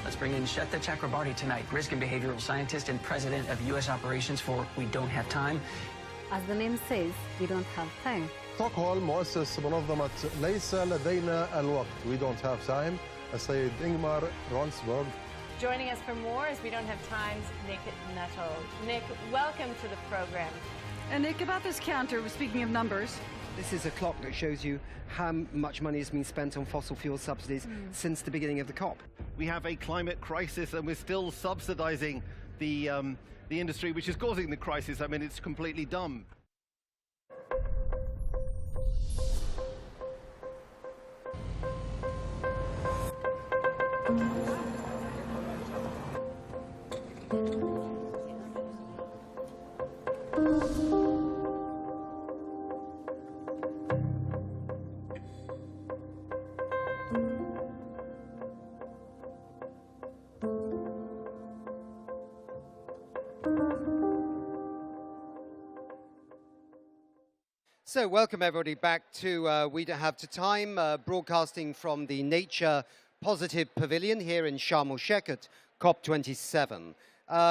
Let's bring in Shweta Chakrabarty tonight, risk and behavioral scientist and president of U.S. operations for We Don't Have Time. As the name says, we don't have time. ستوكهولم مؤسس منظمة ليس لدينا الوقت. We don't have time. السيد إنغمار رونسبورغ. Joining us for more as We Don't Have Time's Nick Netto. Nick, welcome to the program. And Nick, about this counter, speaking of numbers. This is a clock that shows you how much money has been spent on fossil fuel subsidies since the beginning of the COP. We have a climate crisis and we're still subsidizing the industry which is causing the crisis. I mean, it's completely dumb. So welcome everybody back to We Don't Have Time, broadcasting from the Nature Positive Pavilion here in Sharm El-Sheikh at COP27.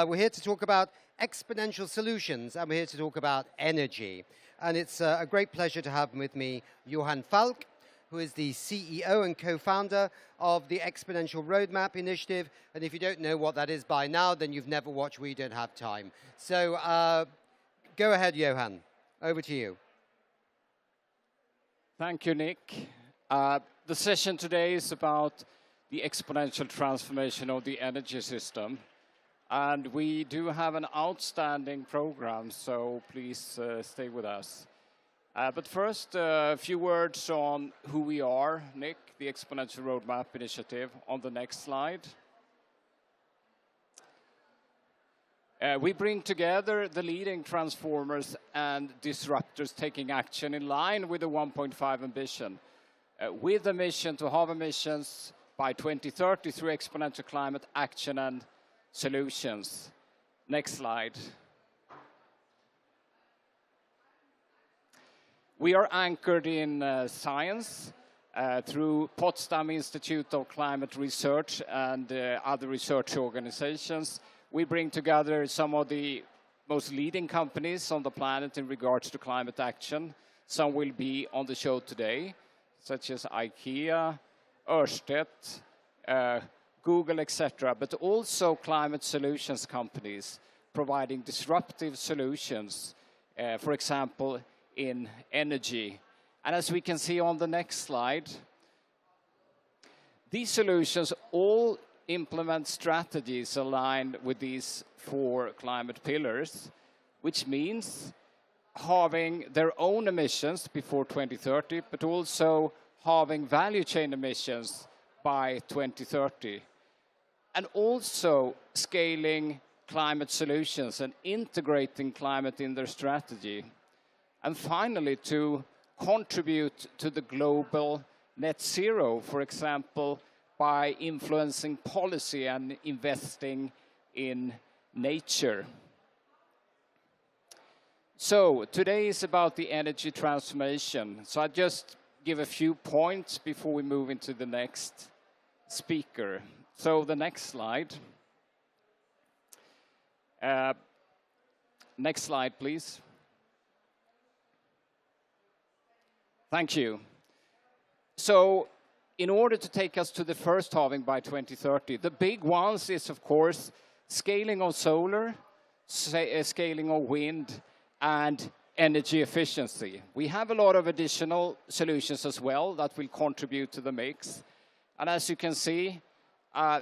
We're here to talk about exponential solutions, and we're here to talk about energy. And it's a great pleasure to have with me Johan Falk, who is the CEO and co-founder of the Exponential Roadmap Initiative. And if you don't know what that is by now, then you've never watched We Don't Have Time. So go ahead, Johan. Over to you. Thank you, Nick. The session today is about the exponential transformation of the energy system. And we do have an outstanding program, so please stay with us. But first, a few words on who we are, Nick, the Exponential Roadmap Initiative, on the next slide. We bring together the leading transformers and disruptors taking action in line with the 1.5 ambition, with a mission to halve emissions by 2030 through exponential climate action and solutions. Next slide. We are anchored in science through Potsdam Institute of Climate Research and other research organizations. We bring together some of the most leading companies on the planet in regards to climate action. Some will be on the show today, such as IKEA, Ørsted, Google, etc., but also climate solutions companies providing disruptive solutions, for example, in energy. And as we can see on the next slide, these solutions all implement strategies aligned with these 4 climate pillars, which means halving their own emissions before 2030, but also halving value chain emissions by 2030. And also scaling climate solutions and integrating climate in their strategy. And finally, to contribute to the global net zero, for example, by influencing policy and investing in nature. So today is about the energy transformation. So I'll just give a few points before we move into the next speaker. So the next slide. Next slide, please. Thank you. So in order to take us to the first halving by 2030, the big ones is, of course, scaling of solar, scaling of wind, and energy efficiency. We have a lot of additional solutions as well that will contribute to the mix. And as you can see,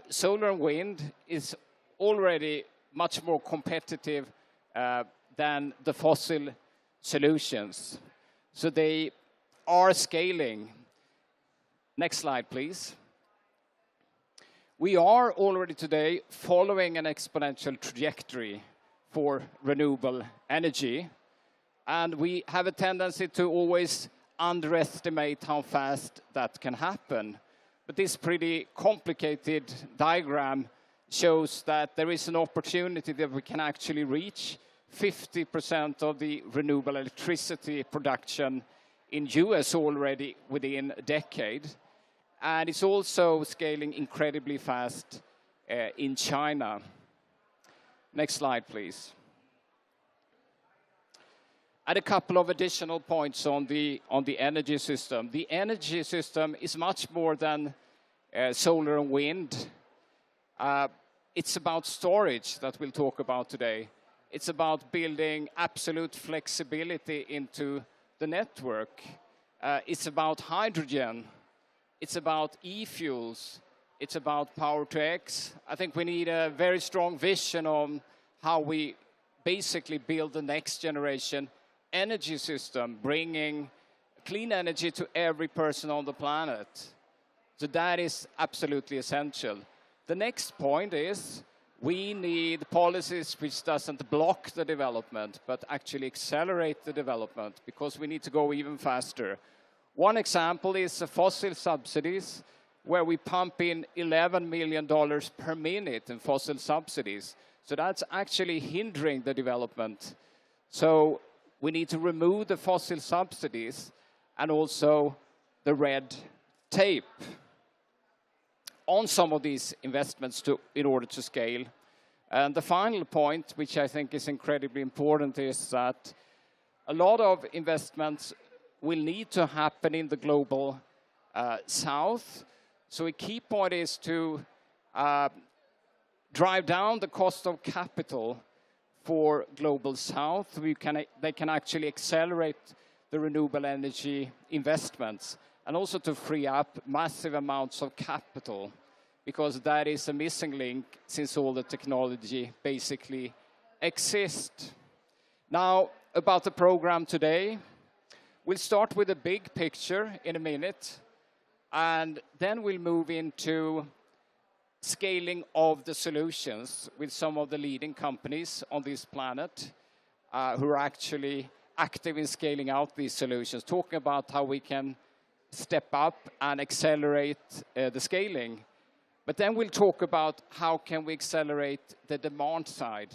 solar and wind is already much more competitive than the fossil solutions. So they are scaling. Next slide, please. We are already today following an exponential trajectory for renewable energy, and we have a tendency to always underestimate how fast that can happen. But this pretty complicated diagram shows that there is an opportunity that we can actually reach 50% of the renewable electricity production in US already within a decade. And it's also scaling incredibly fast in China. Next slide, please. And a couple of additional points on the energy system. The energy system is much more than solar and wind. It's about storage that we'll talk about today. It's about building absolute flexibility into the network. It's about hydrogen. It's about e-fuels. It's about power to X. I think we need a very strong vision on how we basically build the next generation energy system, bringing clean energy to every person on the planet. So that is absolutely essential. The next point is we need policies which doesn't block the development, but actually accelerate the development, because we need to go even faster. One example is the fossil subsidies, where we pump in $11 million per minute in fossil subsidies. So that's actually hindering the development. So we need to remove the fossil subsidies and also the red tape on some of these investments in order to scale. And the final point, which I think is incredibly important, is that a lot of investments will need to happen in the global south. So a key point is to drive down the cost of capital for global south. They can actually accelerate the renewable energy investments, and also to free up massive amounts of capital, because that is a missing link since all the technology basically exists. Now, about the program today, we'll start with a big picture in a minute, and then we'll move into scaling of the solutions with some of the leading companies on this planet who are actually active in scaling out these solutions, talking about how we can step up and accelerate the scaling. But then we'll talk about how can we accelerate the demand side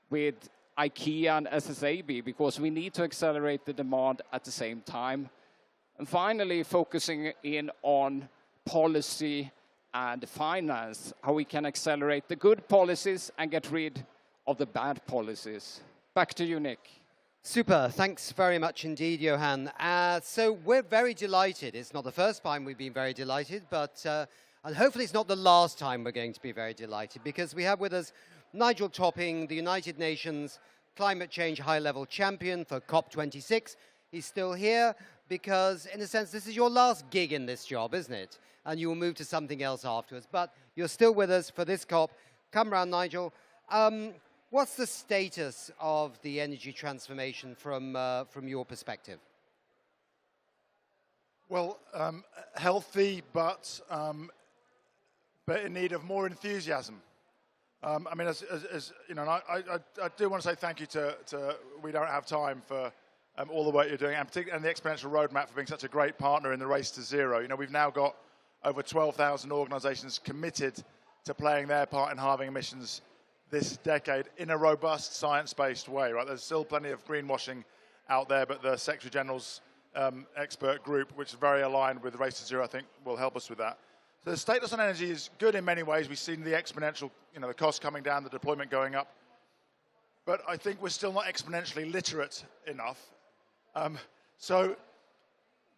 with IKEA and SSAB, because we need to accelerate the demand at the same time. And finally, focusing in on policy and finance, how we can accelerate the good policies and get rid of the bad policies. Back to you, Nick. Super. Thanks very much indeed, Johan. So we're very delighted. It's not the first time we've been very delighted, but and hopefully it's not the last time we're going to be very delighted, because we have with us Nigel Topping, the United Nations Climate Change High-Level Champion for COP26. He's still here because, in a sense, this is your last gig in this job, isn't it? And you will move to something else afterwards. But you're still with us for this COP. Come round, Nigel. What's the status of the energy transformation from your perspective? Well, healthy, but in need of more enthusiasm. I mean, as you know, I do want to say thank you to We Don't Have Time for all the work you're doing, and particularly the Exponential Roadmap for being such a great partner in the race to zero. You know, we've now got over 12,000 organisations committed to playing their part in halving emissions this decade in a robust, science-based way. Right? There's still plenty of greenwashing out there, but the Secretary General's expert group, which is very aligned with the race to zero, I think will help us with that. So the status on energy is good in many ways. We've seen the exponential, you know, the cost coming down, the deployment going up. But I think we're still not exponentially literate enough. So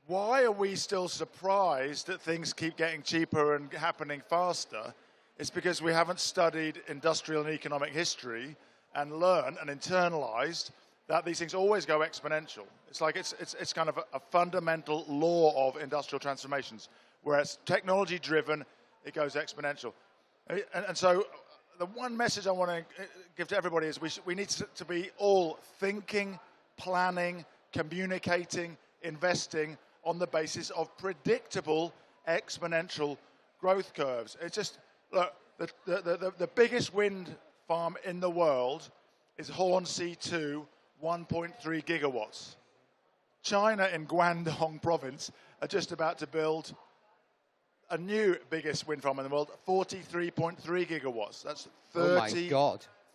why are we still surprised that things keep getting cheaper and happening faster? It's because we haven't studied industrial and economic history and learned and internalized that these things always go exponential. It's like it's kind of a fundamental law of industrial transformations. Where it's technology-driven, it goes exponential. And so the one message I want to give to everybody is we need to be all thinking, planning, communicating, investing on the basis of predictable exponential growth curves. It's just, look, the biggest wind farm in the world is Hornsea 2, 1.3 gigawatts. China in Guangdong province are just about to build a new biggest wind farm in the world, 43.3 gigawatts. That's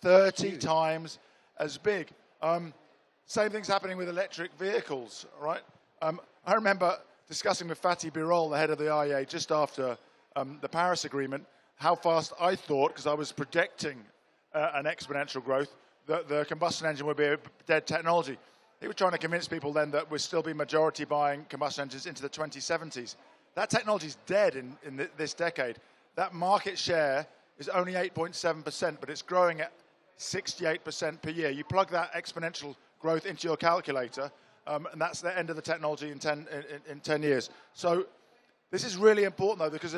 30 times as big. Same thing's happening with electric vehicles, right? I remember discussing with Fatih Birol, the head of the IEA, just after the Paris Agreement, how fast I thought, because I was predicting an exponential growth, that the combustion engine would be a dead technology. He was trying to convince people then that we'd still be majority buying combustion engines into the 2070s. That technology is dead in this decade. That market share is only 8.7%, but it's growing at 68% per year. You plug that exponential growth into your calculator, and that's the end of the technology in 10 years. So this is really important, though, because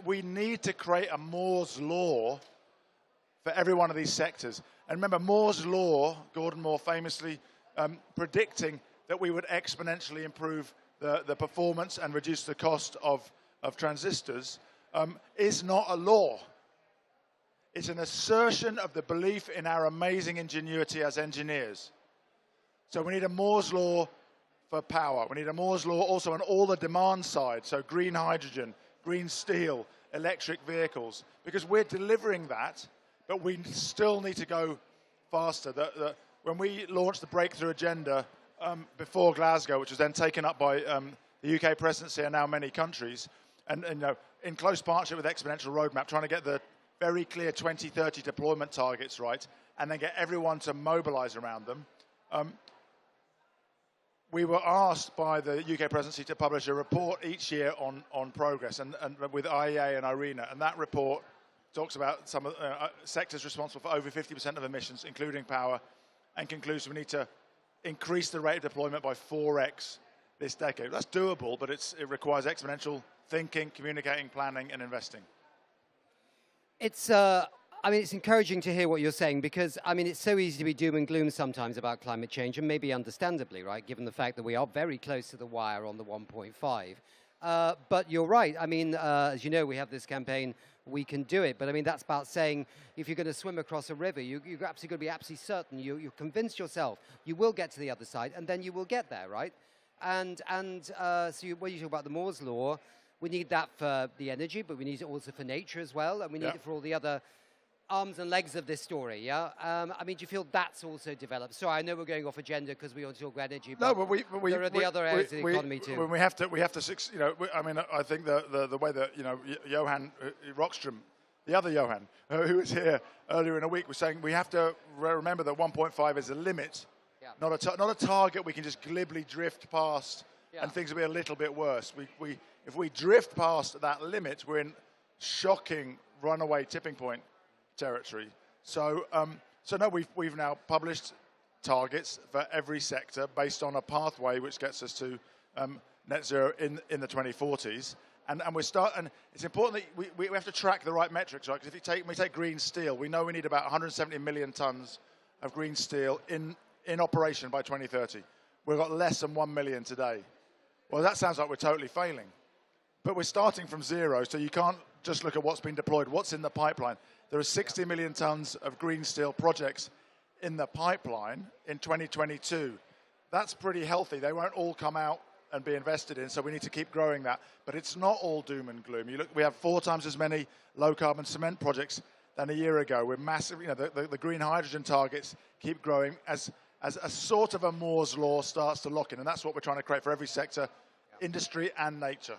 we need to create a Moore's law for every one of these sectors. And remember, Moore's law, Gordon Moore famously predicting that we would exponentially improve the performance and reduce the cost of transistors, is not a law. It's an assertion of the belief in our amazing ingenuity as engineers. So we need a Moore's law for power. We need a Moore's law also on all the demand side, so green hydrogen, green steel, electric vehicles, because we're delivering that, but we still need to go faster. When we launched the Breakthrough Agenda before Glasgow, which was then taken up by the UK presidency and now many countries, and in close partnership with Exponential Roadmap, trying to get the very clear 2030 deployment targets right, and then get everyone to mobilize around them. We were asked by the UK presidency to publish a report each year on progress, and with IEA and IRENA, and that report talks about some of sectors responsible for over 50% of emissions, including power, and concludes we need to increase the rate of deployment by 4x this decade. That's doable, but it requires exponential thinking, communicating, planning, and investing. It's, it's encouraging to hear what you're saying because, it's so easy to be doom and gloom sometimes about climate change, and maybe understandably, right, given the fact that we are very close to the wire on the 1.5. But you're right. As you know, we have this campaign, We Can Do It. But, that's about saying if you're going to swim across a river, you're absolutely going to be absolutely certain. You're convinced yourself you will get to the other side, and then you will get there, right? When you talk about the Moore's Law, we need that for the energy, but we need it also for nature as well, and we need it for all the other arms and legs of this story, yeah? Do you feel that's also developed? Sorry, I know we're going off agenda because we want to talk about energy, but, there are the other areas of the economy too. We have to, I think the way that, Johan Rockström, the other Johan, who was here earlier in the week, was saying we have to remember that 1.5 is a limit, not a target we can just glibly drift past and things will be a little bit worse. If we drift past that limit, we're in shocking runaway tipping point territory. So no, we've now published targets for every sector based on a pathway which gets us to net zero in the 2040s. And it's important that we have to track the right metrics, right? Because if we take green steel, we know we need about 170 million tons of green steel in operation by 2030. We've got less than 1 million today. Well, that sounds like we're totally failing. But we're starting from zero, so you can't just look at what's been deployed, what's in the pipeline. There are 60 million tons of green steel projects in the pipeline in 2022. That's pretty healthy. They won't all come out and be invested in, so we need to keep growing that. But it's not all doom and gloom. We have 4 times as many low-carbon cement projects than a year ago. We're massive. The green hydrogen targets keep growing as a sort of a Moore's law starts to lock in, and that's what we're trying to create for every sector, industry and nature.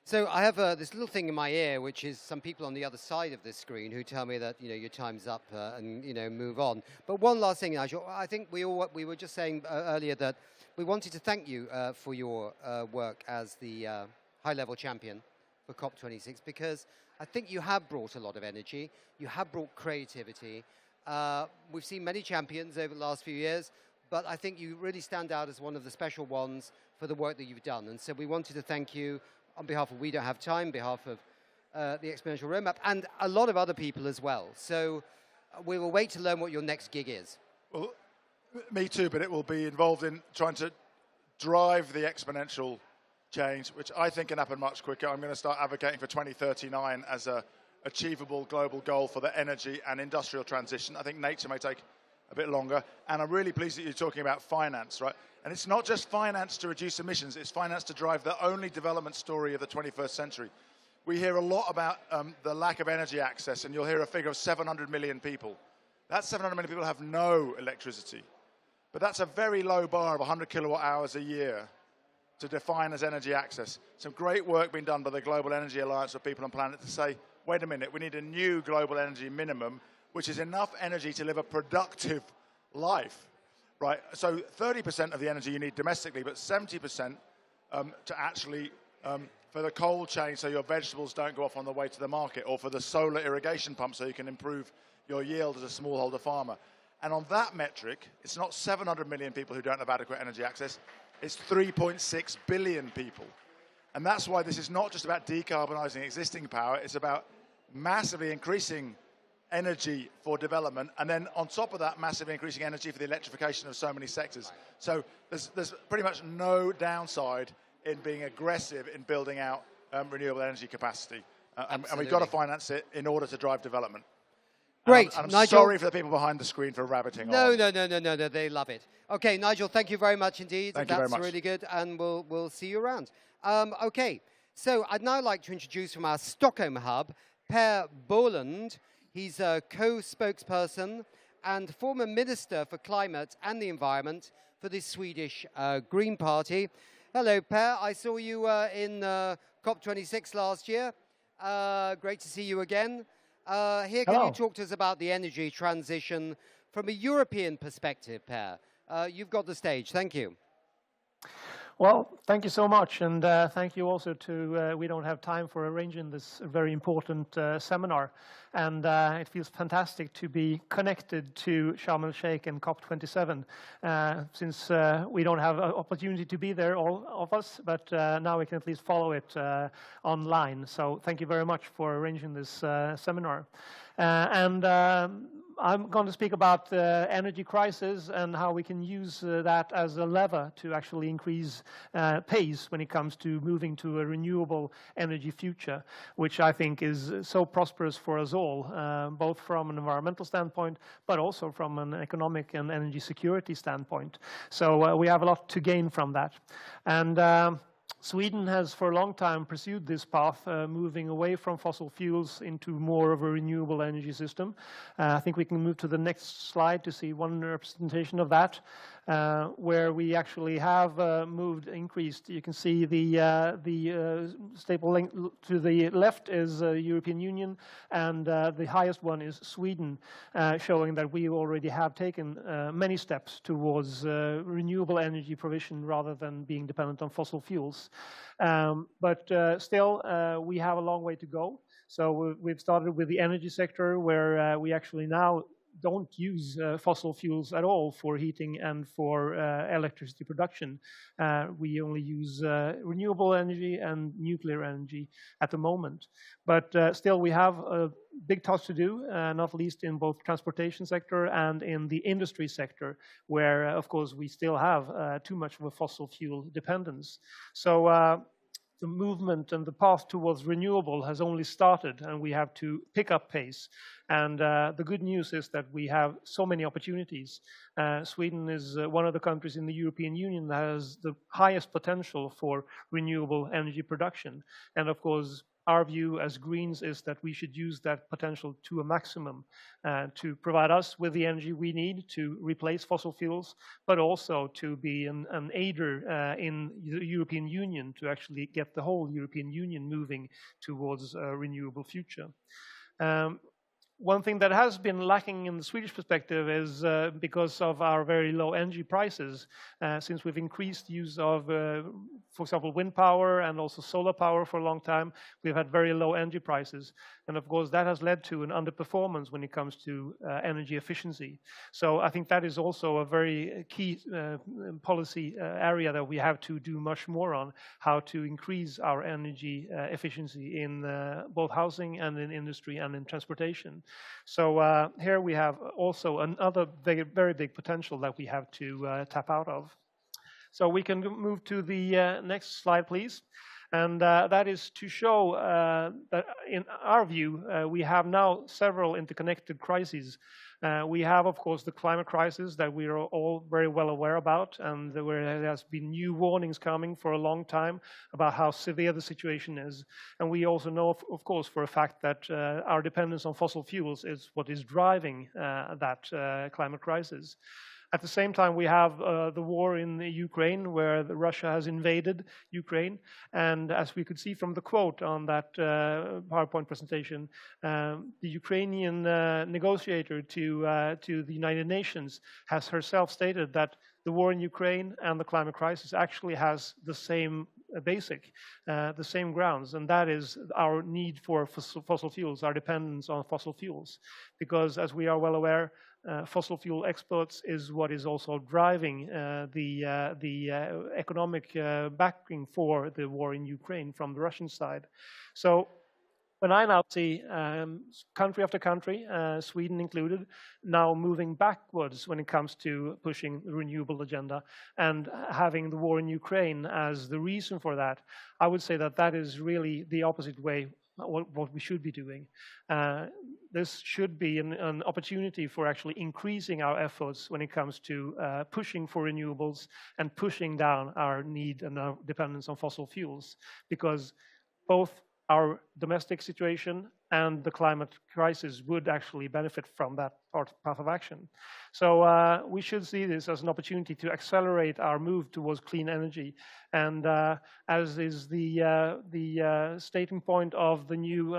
So I have this little thing in my ear, which is some people on the other side of this screen who tell me that your time's up and move on. But one last thing, Nigel. I think we were just saying earlier that we wanted to thank you for your work as the high-level champion for COP26 because I think you have brought a lot of energy. You have brought creativity. We've seen many champions over the last few years, but I think you really stand out as one of the special ones for the work that you've done. And so we wanted to thank you on behalf of We Don't Have Time, on behalf of the Exponential Roadmap, and a lot of other people as well. So we will wait to learn what your next gig is. Well, me too, but it will be involved in trying to drive the exponential change, which I think can happen much quicker. I'm going to start advocating for 2039 as a achievable global goal for the energy and industrial transition. I think nature may take a bit longer, and I'm really pleased that you're talking about finance, right? And it's not just finance to reduce emissions, it's finance to drive the only development story of the 21st century. We hear a lot about the lack of energy access, and you'll hear a figure of 700 million people. That 700 million people have no electricity. But that's a very low bar of 100 kilowatt hours a year to define as energy access. Some great work being done by the Global Energy Alliance for People and Planet to say wait a minute, we need a new global energy minimum, which is enough energy to live a productive life, right? So 30% of the energy you need domestically, but 70% to actually, for the cold chain so your vegetables don't go off on the way to the market, or for the solar irrigation pump so you can improve your yield as a smallholder farmer. And on that metric, it's not 700 million people who don't have adequate energy access, it's 3.6 billion people. And that's why this is not just about decarbonising existing power, it's about massively increasing energy for development, and then on top of that, massively increasing energy for the electrification of so many sectors. So there's pretty much no downside in being aggressive in building out renewable energy capacity. And we've got to finance it in order to drive development. Great, I'm Nigel. sorry for the people behind the screen for rabbiting on. No, they love it. Okay, Nigel, thank you very much indeed. Thank you very much. That's really good, and we'll see you around. Okay, so I'd now like to introduce from our Stockholm hub, Per Bolund. He's a co-spokesperson and former Minister for Climate and the Environment for the Swedish Green Party. Hello, Per. I saw you in COP26 last year. Great to see you again. Here, can you talk to us about the energy transition from a European perspective, Per? You've got the stage. Thank you. Well, thank you so much, and thank you also to We Don't Have Time for arranging this very important seminar. And it feels fantastic to be connected to Sharm El-Sheikh and COP27, since we don't have an opportunity to be there, all of us, but now we can at least follow it online. So thank you very much for arranging this seminar. I'm going to speak about the energy crisis and how we can use that as a lever to actually increase pace when it comes to moving to a renewable energy future, which I think is so prosperous for us all, both from an environmental standpoint, but also from an economic and energy security standpoint. So we have a lot to gain from that. And Sweden has for a long time pursued this path, moving away from fossil fuels into more of a renewable energy system. I think we can move to the next slide to see one representation of that, where we actually have increased. You can see the staple link to the left is European Union, and the highest one is Sweden, showing that we already have taken many steps towards renewable energy provision rather than being dependent on fossil fuels. But still, we have a long way to go. So we've started with the energy sector, where we actually now don't use fossil fuels at all for heating and for electricity production. We only use renewable energy and nuclear energy at the moment. But still, we have a big task to do, not least in both transportation sector and in the industry sector, where, of course, we still have too much of a fossil fuel dependence. So the movement and the path towards renewable has only started, and we have to pick up pace. And the good news is that we have so many opportunities. Sweden is one of the countries in the European Union that has the highest potential for renewable energy production. And of course, our view as Greens is that we should use that potential to a maximum to provide us with the energy we need to replace fossil fuels, but also to be an aider in the European Union to actually get the whole European Union moving towards a renewable future. One thing that has been lacking in the Swedish perspective is because of our very low energy prices, since we've increased use of, for example, wind power and also solar power for a long time, we've had very low energy prices. And of course, that has led to an underperformance when it comes to energy efficiency. So I think that is also a very key policy area that we have to do much more on, how to increase our energy efficiency in both housing and in industry and in transportation. So here we have also another very big potential that we have to tap out of. So we can move to the next slide, please. And that is to show that in our view, we have now several interconnected crises. We have, of course, the climate crisis that we are all very well aware about, and where there has been new warnings coming for a long time about how severe the situation is. And we also know, of course, for a fact that our dependence on fossil fuels is what is driving that climate crisis. At the same time, we have the war in Ukraine, where Russia has invaded Ukraine. And as we could see from the quote on that PowerPoint presentation, the Ukrainian negotiator to the United Nations has herself stated that the war in Ukraine and the climate crisis actually has the same the same grounds, and that is our need for fossil fuels, our dependence on fossil fuels. Because as we are well aware, fossil fuel exports is what is also driving the economic backing for the war in Ukraine from the Russian side. So when I now see country after country, Sweden included, now moving backwards when it comes to pushing the renewable agenda and having the war in Ukraine as the reason for that, I would say that that is really the opposite way what we should be doing. This should be an opportunity for actually increasing our efforts when it comes to pushing for renewables and pushing down our need and our dependence on fossil fuels, because both our domestic situation and the climate crisis would actually benefit from that path of action. So we should see this as an opportunity to accelerate our move towards clean energy. And as is the stating point of the new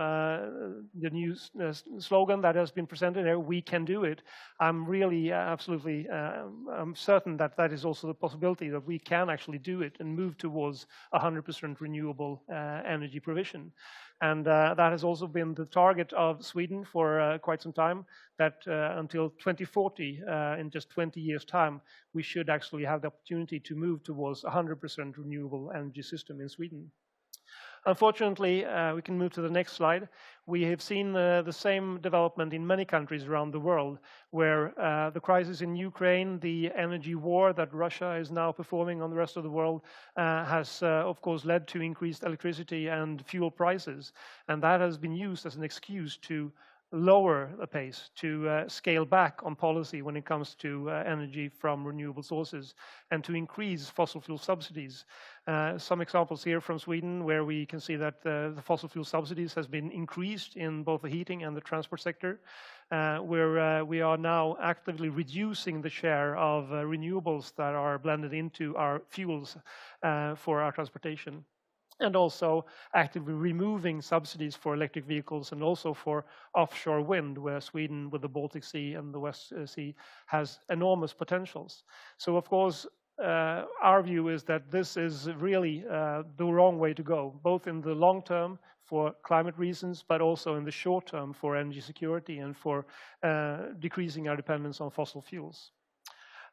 slogan that has been presented here, "We can do it." I'm really absolutely I'm certain that that is also the possibility that we can actually do it and move towards 100% renewable energy provision. And that has also been the target of Sweden for quite some time, that until 2040, in just 20 years' time, we should actually have the opportunity to move towards 100% renewable energy system in Sweden. Unfortunately, we can move to the next slide. We have seen the same development in many countries around the world, where the crisis in Ukraine, the energy war that Russia is now performing on the rest of the world, has, of course, led to increased electricity and fuel prices. And that has been used as an excuse to lower the pace, to scale back on policy when it comes to energy from renewable sources, and to increase fossil fuel subsidies. Some examples here from Sweden, where we can see that the fossil fuel subsidies has been increased in both the heating and the transport sector, where we are now actively reducing the share of renewables that are blended into our fuels for our transportation, and also actively removing subsidies for electric vehicles and also for offshore wind, where Sweden, with the Baltic Sea and the West Sea, has enormous potentials. So, of course, our view is that this is really the wrong way to go, both in the long term for climate reasons, but also in the short term for energy security and for decreasing our dependence on fossil fuels.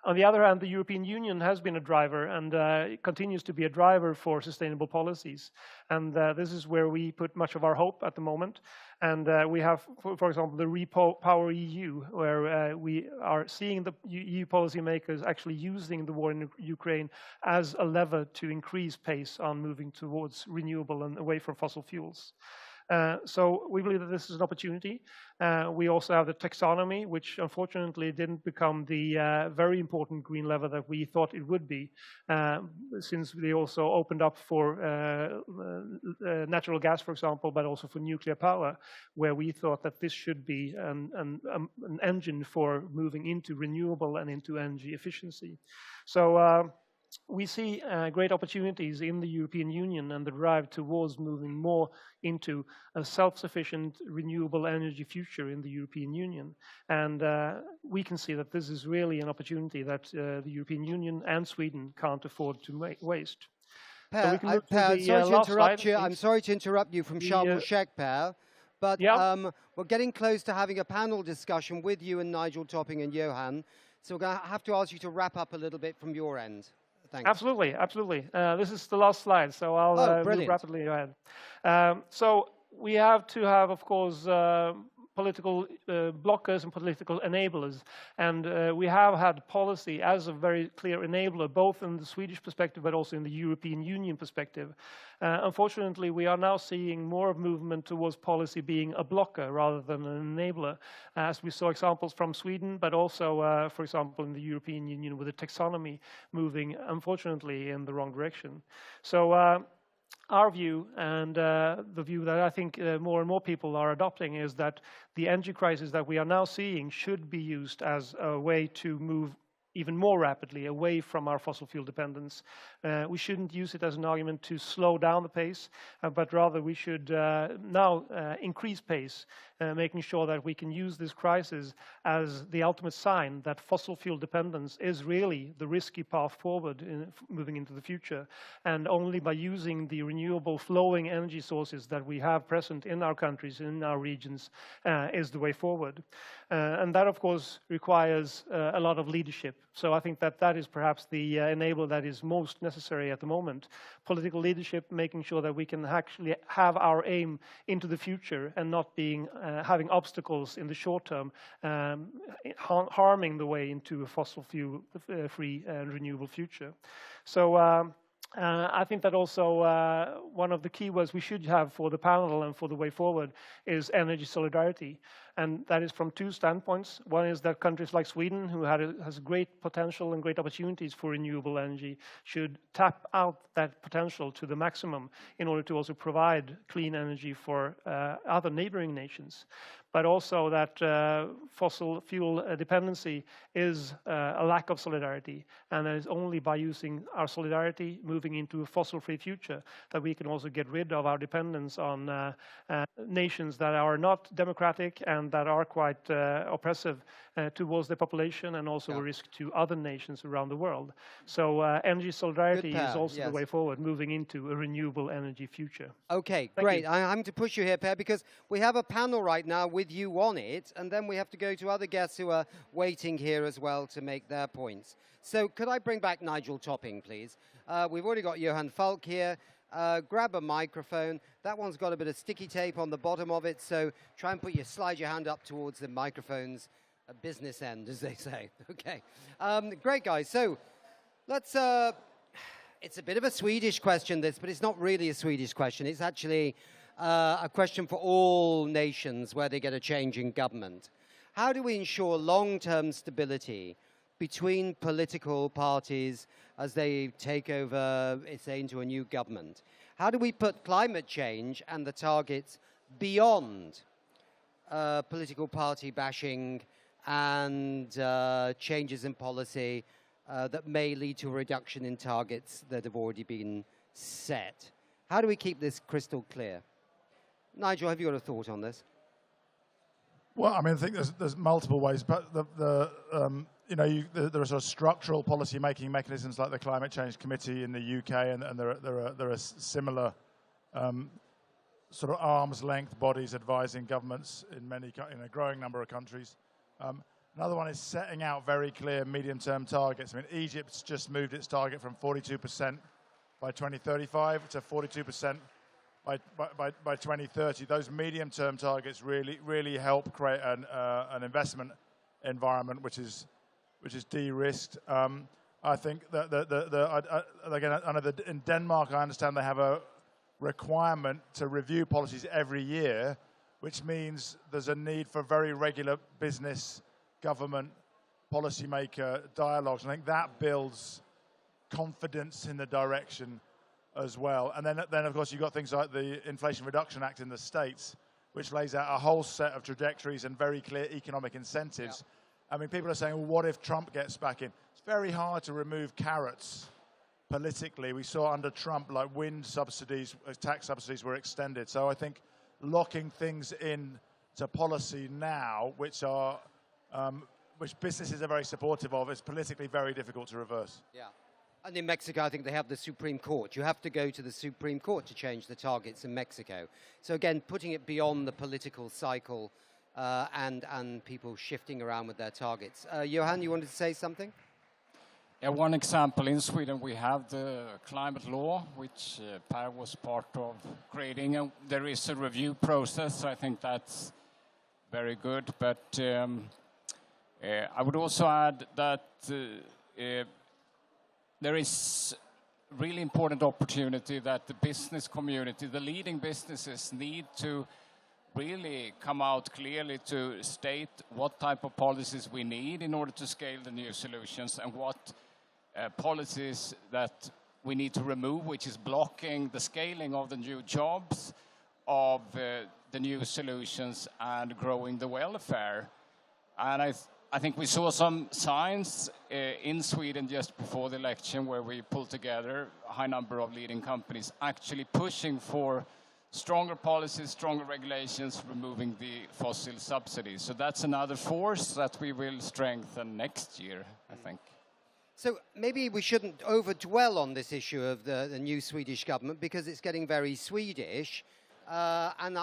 On the other hand, the European Union has been a driver and it continues to be a driver for sustainable policies. And this is where we put much of our hope at the moment. And we have, for example, the Repower EU, where we are seeing the EU policymakers actually using the war in Ukraine as a lever to increase pace on moving towards renewable and away from fossil fuels. So we believe that this is an opportunity. We also have the taxonomy, which unfortunately didn't become the very important green lever that we thought it would be, since they also opened up for natural gas, for example, but also for nuclear power, where we thought that this should be an engine for moving into renewable and into energy efficiency. So we see great opportunities in the European Union and the drive towards moving more into a self-sufficient renewable energy future in the European Union. And we can see that this is really an opportunity that the European Union and Sweden can't afford to waste. Per, I'm sorry to interrupt you from Sharm El-Sheikh, Per, but we're getting close to having a panel discussion with you and Nigel Topping and Johan, so we're going to have to ask you to wrap up a little bit from your end. Thanks. Absolutely, absolutely. This is the last slide, so I'll move rapidly ahead. So we have to have, of course, political blockers and political enablers. And we have had policy as a very clear enabler, both in the Swedish perspective, but also in the European Union perspective. Unfortunately, we are now seeing more of movement towards policy being a blocker rather than an enabler, as we saw examples from Sweden, but also, for example, in the European Union with the taxonomy moving, unfortunately, in the wrong direction. So our view, and the view that I think more and more people are adopting, is that the energy crisis that we are now seeing should be used as a way to move even more rapidly away from our fossil fuel dependence. We shouldn't use it as an argument to slow down the pace, but rather we should now increase pace, making sure that we can use this crisis as the ultimate sign that fossil fuel dependence is really the risky path forward moving into the future. And only by using the renewable flowing energy sources that we have present in our countries, in our regions, is the way forward. And that, of course, requires a lot of leadership. So I think that that is perhaps the enabler that is most necessary at the moment. Political leadership, making sure that we can actually have our aim into the future and not being having obstacles in the short term, harming the way into a fossil fuel free and renewable future. So I think that also one of the key words we should have for the panel and for the way forward is energy solidarity. And that is from two standpoints. One is that countries like Sweden, who has great potential and great opportunities for renewable energy, should tap out that potential to the maximum in order to also provide clean energy for other neighboring nations. But also that fossil fuel dependency is a lack of solidarity. And it is only by using our solidarity, moving into a fossil-free future, that we can also get rid of our dependence on nations that are not democratic and that are quite oppressive towards the population and also a risk to other nations around the world. So energy solidarity is also the way forward, moving into a renewable energy future. Okay, great. I'm having to push you here, Per, because we have a panel right now with you on it, and then we have to go to other guests who are waiting here as well to make their points. So could I bring back Nigel Topping, please? We've already got Johan Falk here. Grab a microphone. That one's got a bit of sticky tape on the bottom of it, so try and slide your hand up towards the microphone's business end, as they say. Okay. Great, guys. So let's... it's a bit of a Swedish question, this, but it's not really a Swedish question. It's actually a question for all nations where they get a change in government. How do we ensure long-term stability between political parties as they take over, say, into a new government? How do we put climate change and the targets beyond political party bashing and changes in policy that may lead to a reduction in targets that have already been set? How do we keep this crystal clear? Nigel, have you got a thought on this? Well, I mean, I think there's multiple ways, but there are sort of structural policy-making mechanisms like the Climate Change Committee in the UK, and there are similar sort of arm's-length bodies advising governments in a growing number of countries. Another one is setting out very clear medium-term targets. I mean, Egypt's just moved its target from 42% by 2035 to 42% by 2030. Those medium-term targets really help create an investment environment which is de-risked. I think that again, in Denmark, I understand they have a requirement to review policies every year, which means there's a need for very regular business, government, policymaker dialogues. And I think that builds confidence in the direction as well. And then of course, you've got things like the Inflation Reduction Act in the States, which lays out a whole set of trajectories and very clear economic incentives. Yeah. I mean, people are saying, well, what if Trump gets back in? It's very hard to remove carrots politically. We saw under Trump, like wind subsidies, tax subsidies were extended. So I think locking things in to policy now, which businesses are very supportive of, is politically very difficult to reverse. Yeah. And in Mexico, I think they have the Supreme Court. You have to go to the Supreme Court to change the targets in Mexico. So again, putting it beyond the political cycle and people shifting around with their targets. Johan, you wanted to say something? Yeah, one example, in Sweden we have the climate law, which Per was part of creating, and there is a review process. I think that's very good, but I would also add that there is really important opportunity that the business community, the leading businesses, need to really come out clearly to state what type of policies we need in order to scale the new solutions, and what policies that we need to remove, which is blocking the scaling of the new jobs, of the new solutions, and growing the welfare. And I think we saw some signs in Sweden just before the election where we pulled together a high number of leading companies actually pushing for stronger policies, stronger regulations, removing the fossil subsidies. So that's another force that we will strengthen next year, I think. So maybe we shouldn't overdwell on this issue of the new Swedish government because it's getting very Swedish. And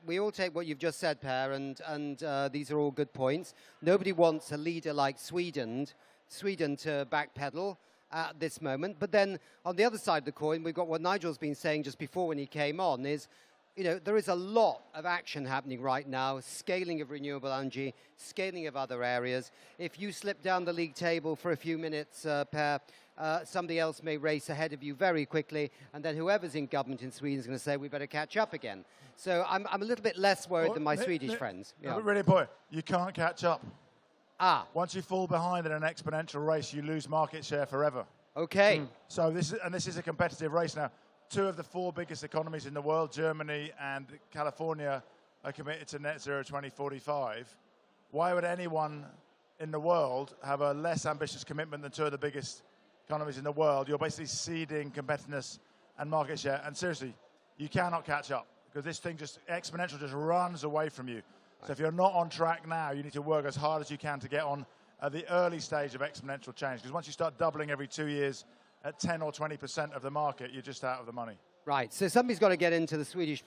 we all take what you've just said, Per, and these are all good points. Nobody wants a leader like Sweden to backpedal at this moment. But then on the other side of the coin, we've got what Nigel's been saying just before when he came on is, you know, there is a lot of action happening right now, scaling of renewable energy, scaling of other areas. If you slip down the league table for a few minutes, Per, somebody else may race ahead of you very quickly, and then whoever's in government in Sweden is going to say, we better catch up again. So I'm a little bit less worried than my Swedish friends. Yeah. But really important, you can't catch up. Once you fall behind in an exponential race, you lose market share forever. Okay. So this is a competitive race now. 2 of the 4 biggest economies in the world, Germany and California, are committed to net zero 2045. Why would anyone in the world have a less ambitious commitment than 2 of the biggest economies in the world? You're basically ceding competitiveness and market share. And seriously, you cannot catch up because this thing exponential just runs away from you. So if you're not on track now, you need to work as hard as you can to get on at the early stage of exponential change. Because once you start doubling every 2 years at 10 or 20% of the market, you're just out of the money. Right, so somebody's got to get into the Swedish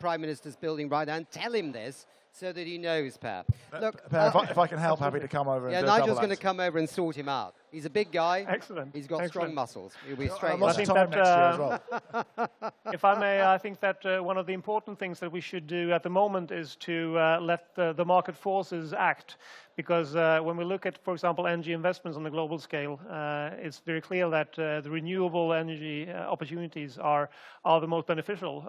Prime Minister's building right now and tell him this so that he knows, Per. Look, Per, if I can help, happy to come over and do a Nigel's double going to come over and sort him out. He's a big guy. Excellent. He's got strong muscles. He'll be straight. Lots of time next year as well. If I may, I think that one of the important things that we should do at the moment is to let the market forces act. Because when we look at, for example, energy investments on the global scale, it's very clear that the renewable energy opportunities are the most beneficial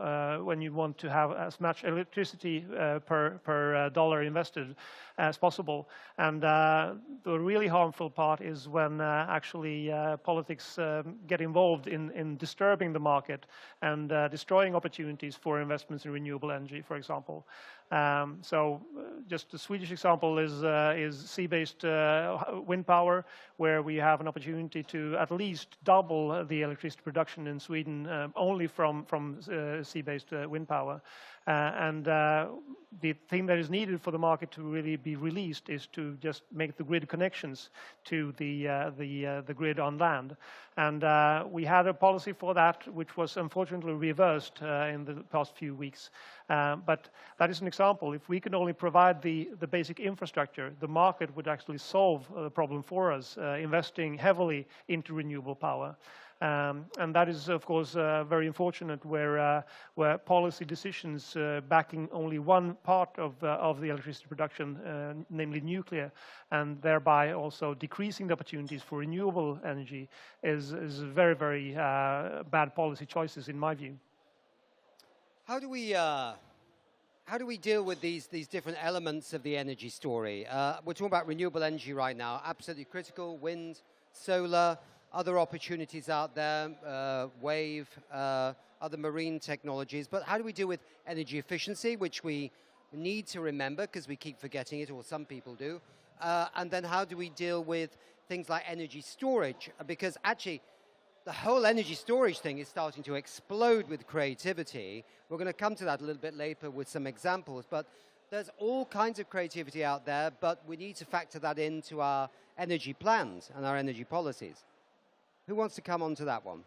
when you want to have as much electricity per dollar invested as possible. And the really harmful part is when actually politics get involved in disturbing the market and destroying opportunities for investments in renewable energy, for example. So just the Swedish example is sea-based wind power, where we have an opportunity to at least double the electricity production in Sweden only from sea-based wind power. And the thing that is needed for the market to really be released is to just make the grid connections to the grid on land. And we had a policy for that, which was unfortunately reversed in the past few weeks. But that is an example. If we can only provide the basic infrastructure, the market would actually solve the problem for us, investing heavily into renewable power. And that is, of course, very unfortunate where policy decisions backing only one part of the electricity production, namely nuclear, and thereby also decreasing the opportunities for renewable energy is very, very bad policy choices, in my view. How do we deal with these different elements of the energy story? We're talking about renewable energy right now, absolutely critical, wind, solar, other opportunities out there, wave, other marine technologies. But how do we deal with energy efficiency, which we need to remember because we keep forgetting it, or some people do? And then how do we deal with things like energy storage? Because actually, the whole energy storage thing is starting to explode with creativity. We're going to come to that a little bit later with some examples. But there's all kinds of creativity out there, but we need to factor that into our energy plans and our energy policies. Who wants to come on to that one?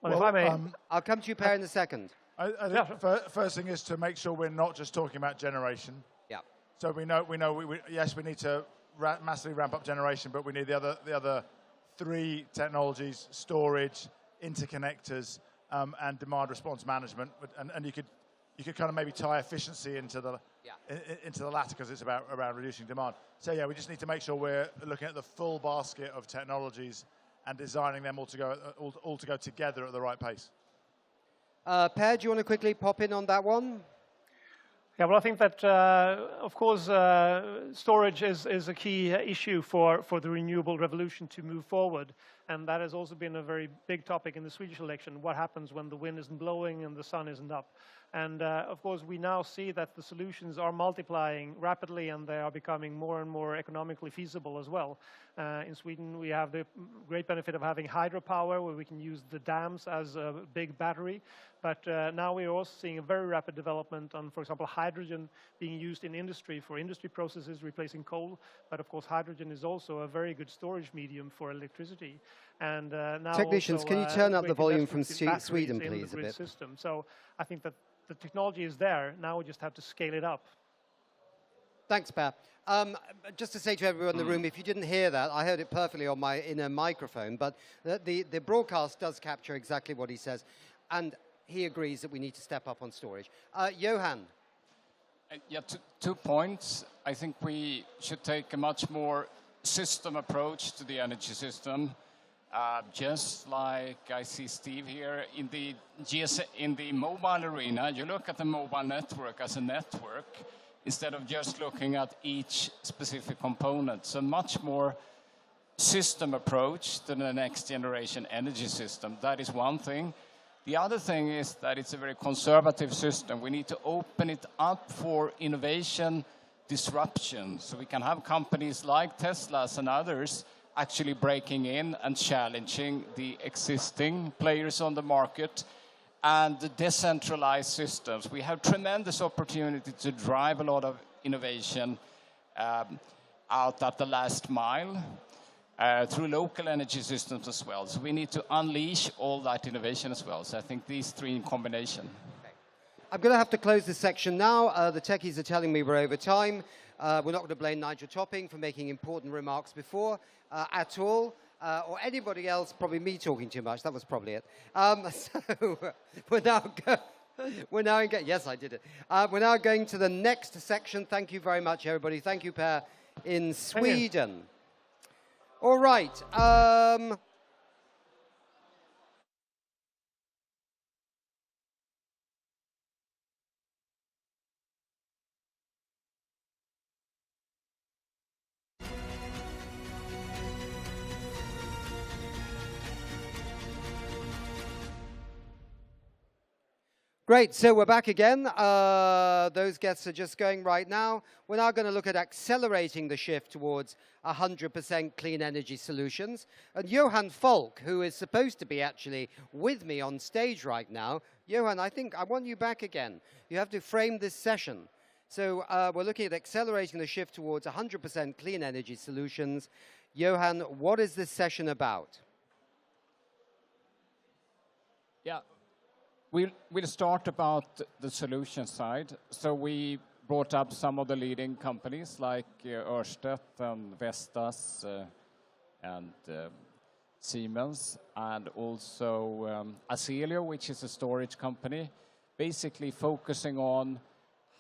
Well, if I may, I'll come to you, Per, in a second. I think first thing is to make sure we're not just talking about generation. Yeah. So we know yes, we need to massively ramp up generation, but we need the other 3 technologies: storage, interconnectors, and demand response management. And you could kind of maybe tie efficiency into the latter because it's around reducing demand. So yeah, we just need to make sure we're looking at the full basket of technologies and designing them all to go together at the right pace. Per, do you want to quickly pop in on that one? Yeah, well, I think that, of course, storage is a key issue for the renewable revolution to move forward. And that has also been a very big topic in the Swedish election. What happens when the wind isn't blowing and the sun isn't up? And of course, we now see that the solutions are multiplying rapidly, and they are becoming more and more economically feasible as well. In Sweden, we have the great benefit of having hydropower, where we can use the dams as a big battery. But now we are also seeing a very rapid development on, for example, hydrogen being used in industry for industry processes, replacing coal. But of course, hydrogen is also a very good storage medium for electricity. And now technicians, also, can you turn up the great volume from investments in Sweden, batteries in please, the a grid bit? system. So I think that the technology is there. Now we just have to scale it up. Thanks, Per. Just to say to everyone in the room, if you didn't hear that, I heard it perfectly on in a microphone, but the broadcast does capture exactly what he says, and he agrees that we need to step up on storage. Johan. Yeah, two points. I think we should take a much more system approach to the energy system. Just like I see Steve here in the mobile arena, you look at the mobile network as a network instead of just looking at each specific component. So much more system approach to the next generation energy system. That is one thing. The other thing is that it's a very conservative system. We need to open it up for innovation, disruption, so we can have companies like Tesla and others actually breaking in and challenging the existing players on the market and the decentralized systems. We have tremendous opportunity to drive a lot of innovation out at the last mile through local energy systems as well. So we need to unleash all that innovation as well. So I think these three in combination. I'm going to have to close this section now. The techies are telling me we're over time. We're not going to blame Nigel Topping for making important remarks before at all, or anybody else, probably me talking too much. That was probably it. So we're now yes, I did it. We're now going to the next section. Thank you very much, everybody. Thank you, Per, in Sweden. All right. Great, so we're back again. Those guests are just going right now. We're now going to look at accelerating the shift towards 100% clean energy solutions. And Johan Falk, who is supposed to be actually with me on stage right now. Johan, I think I want you back again. You have to frame this session. So we're looking at accelerating the shift towards 100% clean energy solutions. Johan, what is this session about? Yeah. We'll start about the solution side. So we brought up some of the leading companies like Ørsted and Vestas and Siemens, and also Azelio, which is a storage company, basically focusing on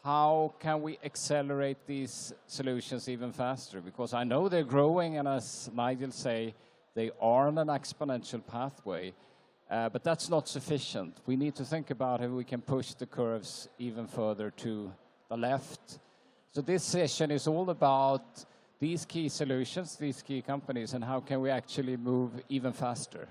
how can we accelerate these solutions even faster? Because I know they're growing, and as Nigel say, they are on an exponential pathway. But that's not sufficient. We need to think about how we can push the curves even further to the left. So this session is all about these key solutions, these key companies, and how can we actually move even faster.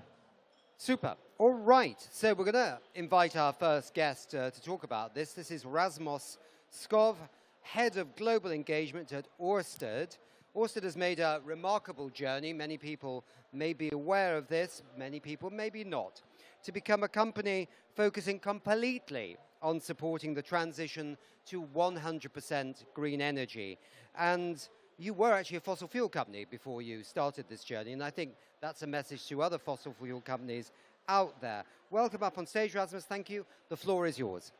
Super. All right. So we're going to invite our first guest to talk about this. This is Rasmus Skov, Head of Global Engagement at Ørsted. Ørsted has made a remarkable journey. Many people may be aware of this, many people maybe not, to become a company focusing completely on supporting the transition to 100% green energy. And you were actually a fossil fuel company before you started this journey, and I think that's a message to other fossil fuel companies out there. Welcome up on stage, Rasmus. Thank you. The floor is yours.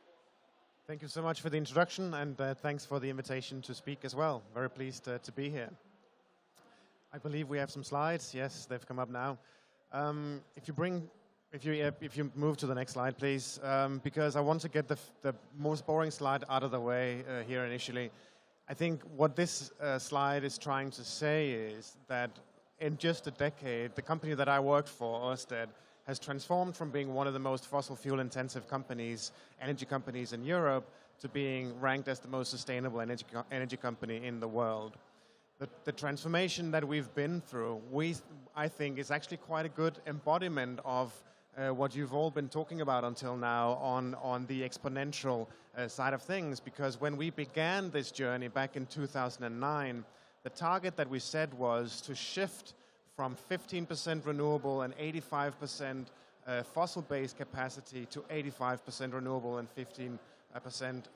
Thank you so much for the introduction, and thanks for the invitation to speak as well. Very pleased to be here. I believe we have some slides. Yes, they've come up now. If you move to the next slide, please, because I want to get the most boring slide out of the way here initially. I think what this slide is trying to say is that in just a decade, the company that I worked for, Ørsted, has transformed from being one of the most fossil fuel intensive companies, energy companies in Europe, to being ranked as the most sustainable energy company in the world. The transformation that we've been through, I think, is actually quite a good embodiment of what you've all been talking about until now on the exponential side of things, because when we began this journey back in 2009, the target that we set was to shift from 15% renewable and 85% fossil-based capacity to 85% renewable and 15%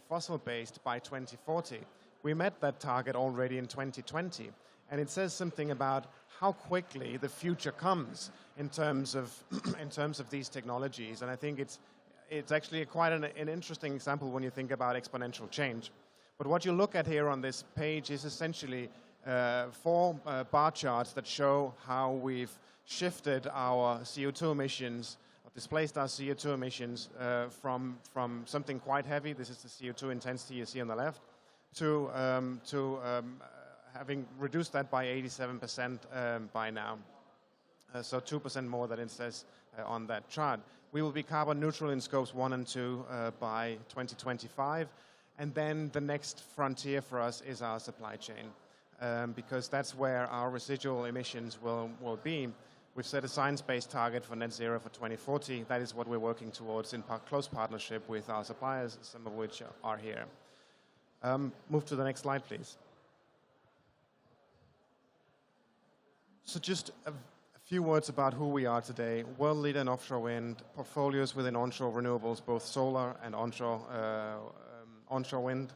fossil-based by 2040. We met that target already in 2020, and it says something about how quickly the future comes in terms of these technologies. And I think it's actually quite an interesting example when you think about exponential change. But what you look at here on this page is essentially 4 bar charts that show how we've shifted our CO2 emissions, or displaced our CO2 emissions from something quite heavy, this is the CO2 intensity you see on the left, to having reduced that by 87% by now. So 2% more than it says on that chart. We will be carbon neutral in scopes 1 and 2 by 2025. And then the next frontier for us is our supply chain, because that's where our residual emissions will be. We've set a science-based target for net zero for 2040. That is what we're working towards in close partnership with our suppliers, some of which are here. Move to the next slide, please. So just a few words about who we are today. World leader in offshore wind, portfolios within onshore renewables, both solar and onshore wind.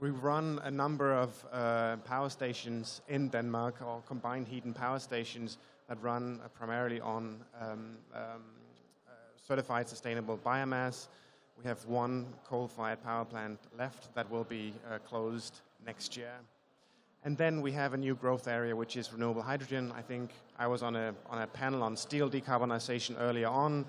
We run a number of power stations in Denmark, or combined heat and power stations that run primarily on certified sustainable biomass. We have 1 coal-fired power plant left that will be closed next year. And then we have a new growth area, which is renewable hydrogen. I think I was on a panel on steel decarbonization earlier on.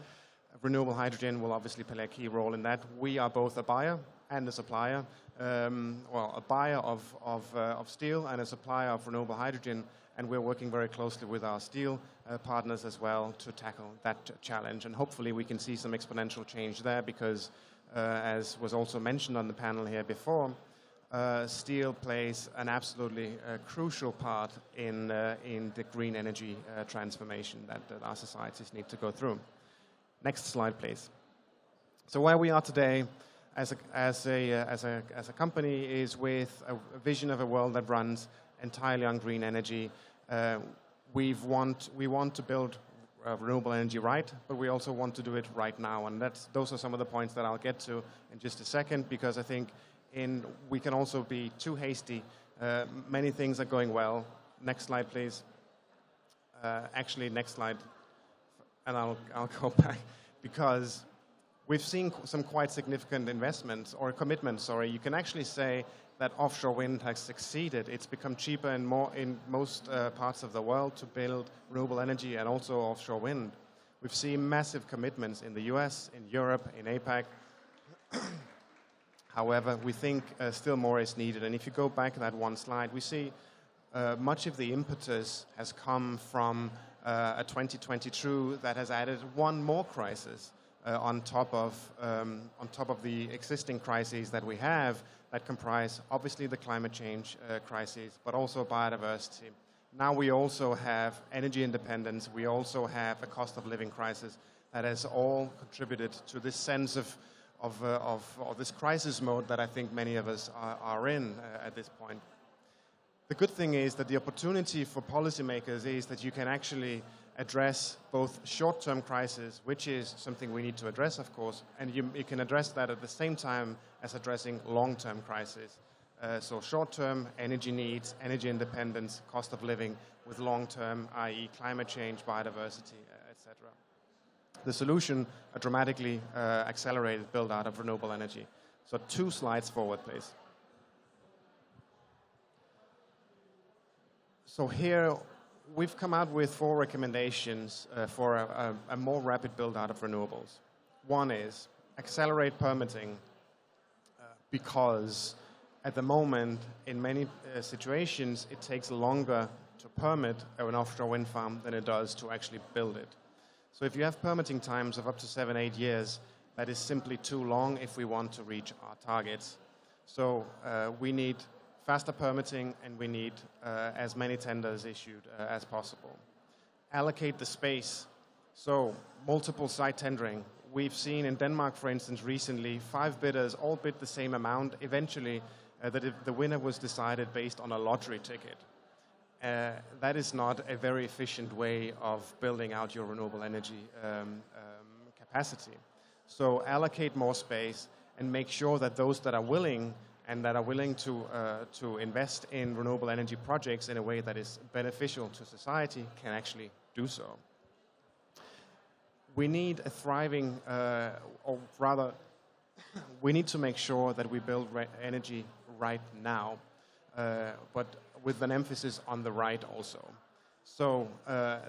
Renewable hydrogen will obviously play a key role in that. We are both a buyer and a supplier. Well, a buyer of steel and a supplier of renewable hydrogen, and we're working very closely with our steel partners as well to tackle that challenge. And hopefully we can see some exponential change there, because as was also mentioned on the panel here before, steel plays an absolutely crucial part in the green energy transformation that our societies need to go through. Next slide, please. So where we are today as a company is with a vision of a world that runs entirely on green energy. We want to build renewable energy right, but we also want to do it right now, and those are some of the points that I'll get to in just a second, because I think we can also be too hasty. Many things are going well. Next slide, please. Actually, next slide, and I'll go back, because we've seen some quite significant investments, or commitments, sorry. You can actually say that offshore wind has succeeded. It's become cheaper in most parts of the world to build renewable energy and also offshore wind. We've seen massive commitments in the US, in Europe, in APAC. However, we think still more is needed. And if you go back that one slide, we see much of the impetus has come from a 2022 that has added one more crisis on top of the existing crises that we have that comprise obviously the climate change crisis, but also biodiversity. Now we also have energy independence. We also have a cost of living crisis that has all contributed to this sense of this crisis mode that I think many of us are in at this point. The good thing is that the opportunity for policymakers is that you can actually address both short-term crises, which is something we need to address, of course, and you can address that at the same time as addressing long-term crises. So short-term energy needs, energy independence, cost of living, with long-term, i.e. climate change, biodiversity, etc. The solution, a dramatically accelerated build-out of renewable energy. So 2 slides forward, please. So here, we've come out with 4 recommendations for a more rapid build-out of renewables. One is accelerate permitting, because at the moment, in many situations, it takes longer to permit an offshore wind farm than it does to actually build it. So if you have permitting times of up to 7-8 years, that is simply too long if we want to reach our targets. So we need faster permitting, and we need as many tenders issued as possible. Allocate the space So multiple site tendering. We've seen in Denmark, for instance, recently, 5 bidders all bid the same amount. Eventually, the winner was decided based on a lottery ticket. That is not a very efficient way of building out your renewable energy capacity. So allocate more space and make sure that those that are willing and that are willing to invest in renewable energy projects in a way that is beneficial to society can actually do so. We need a thriving, or rather, we need to make sure that we build energy right now, but with an emphasis on the right also. So